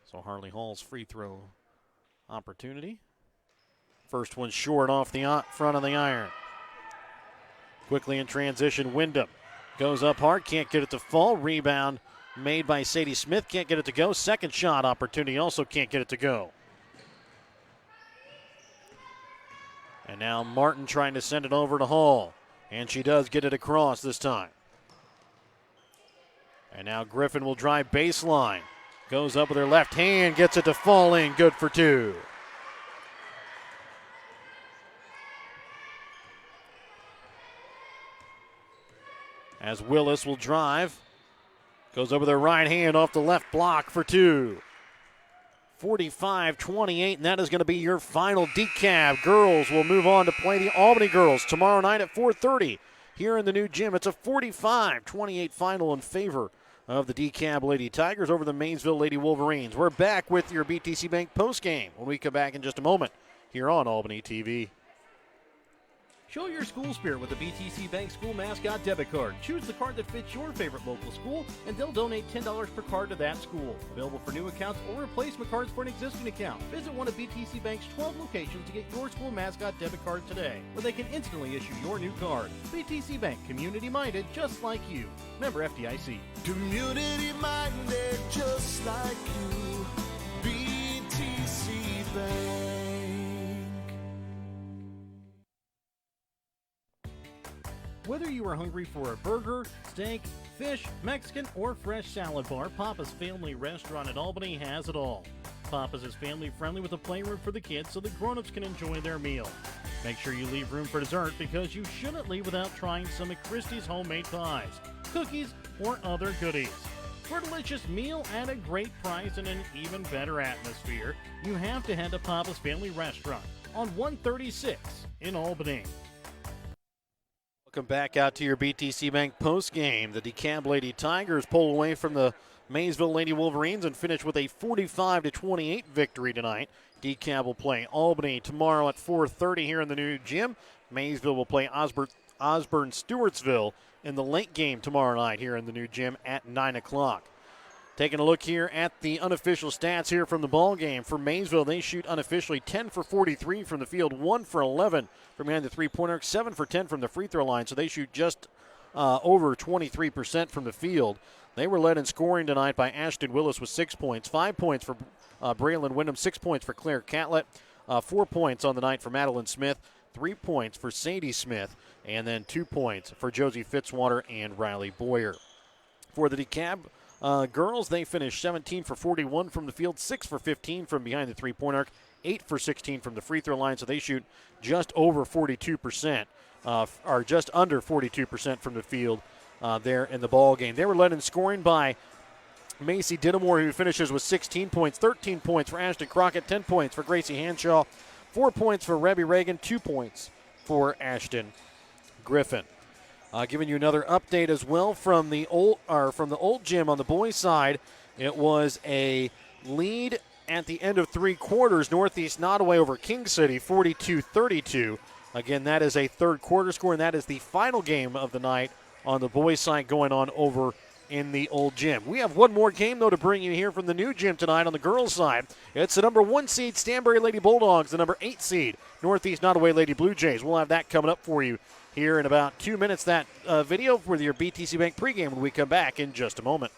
So Harley Hall's free throw opportunity. First one short off the front of the iron. Quickly in transition, Wyndham goes up hard, can't get it to fall. Rebound made by Sadie Smith, can't get it to go. Second shot opportunity, also can't get it to go. And now Martin trying to send it over to Hall. And she does get it across this time. And now Griffin will drive baseline. Goes up with her left hand, gets it to fall in, good for 2. As Willis will drive. Goes over the right hand off the left block for 2. 45-28, and that is going to be your final Dekalb. Girls will move on to play the Albany girls tomorrow night at 4:30 here in the new gym. It's a 45-28 final in favor of the Dekalb Lady Tigers over the Maysville Lady Wolverines. We're back with your BTC Bank postgame when we come back in just a moment here on Albany TV. Show your school spirit with the BTC Bank School Mascot Debit Card. Choose the card that fits your favorite local school, and they'll donate $10 per card to that school. Available for new accounts or replacement cards for an existing account. Visit one of BTC Bank's 12 locations to get your school mascot debit card today, where they can instantly issue your new card. BTC Bank, community-minded, just like you. Member FDIC. Community-minded, just like you. BTC Bank. Whether you are hungry for a burger, steak, fish, Mexican, or fresh salad bar, Papa's Family Restaurant at Albany has it all. Papa's is family friendly with a playroom for the kids so the grown-ups can enjoy their meal. Make sure you leave room for dessert because you shouldn't leave without trying some of Christie's homemade pies, cookies, or other goodies. For a delicious meal at a great price and an even better atmosphere, you have to head to Papa's Family Restaurant on 136 in Albany. Welcome back out to your BTC Bank postgame. The Dekalb Lady Tigers pull away from the Maysville Lady Wolverines and finish with a 45-28 victory tonight. Dekalb will play Albany tomorrow at 4:30 here in the new gym. Maysville will play Osborne Stewartsville in the late game tomorrow night here in the new gym at 9 o'clock. Taking a look here at the unofficial stats here from the ball game. For Maysville, they shoot unofficially 10 for 43 from the field, 1 for 11 from behind the three-point arc, 7 for 10 from the free throw line, so they shoot just over 23% from the field. They were led in scoring tonight by Ashton Willis with 6 points, 5 points for Braylon Wyndham, 6 points for Claire Catlett, 4 points on the night for Madeline Smith, 3 points for Sadie Smith, and then 2 points for Josie Fitzwater and Riley Boyer. For the Dekalb girls, they finished 17 for 41 from the field, 6 for 15 from behind the three-point arc, 8 for 16 from the free throw line, so they shoot just over 42%, or just under 42% from the field there in the ball game. They were led in scoring by Macy Dittemore, who finishes with 16 points, 13 points for Ashton Crockett, 10 points for Gracie Hanshaw, 4 points for Rebby Reagan, 2 points for Ashton Griffin. Giving you another update as well from the old gym on the boys' side. It was a lead at the end of 3 quarters. Northeast Nottoway over King City, 42-32. Again, that is a third quarter score, and that is the final game of the night on the boys' side going on over in the old gym. We have one more game, though, to bring you here from the new gym tonight on the girls' side. It's the number 1 seed Stanberry Lady Bulldogs, the number 8 seed Northeast Nottoway Lady Blue Jays. We'll have that coming up for you here in about 2 minutes, that video for your BTC Bank pregame when we come back in just a moment.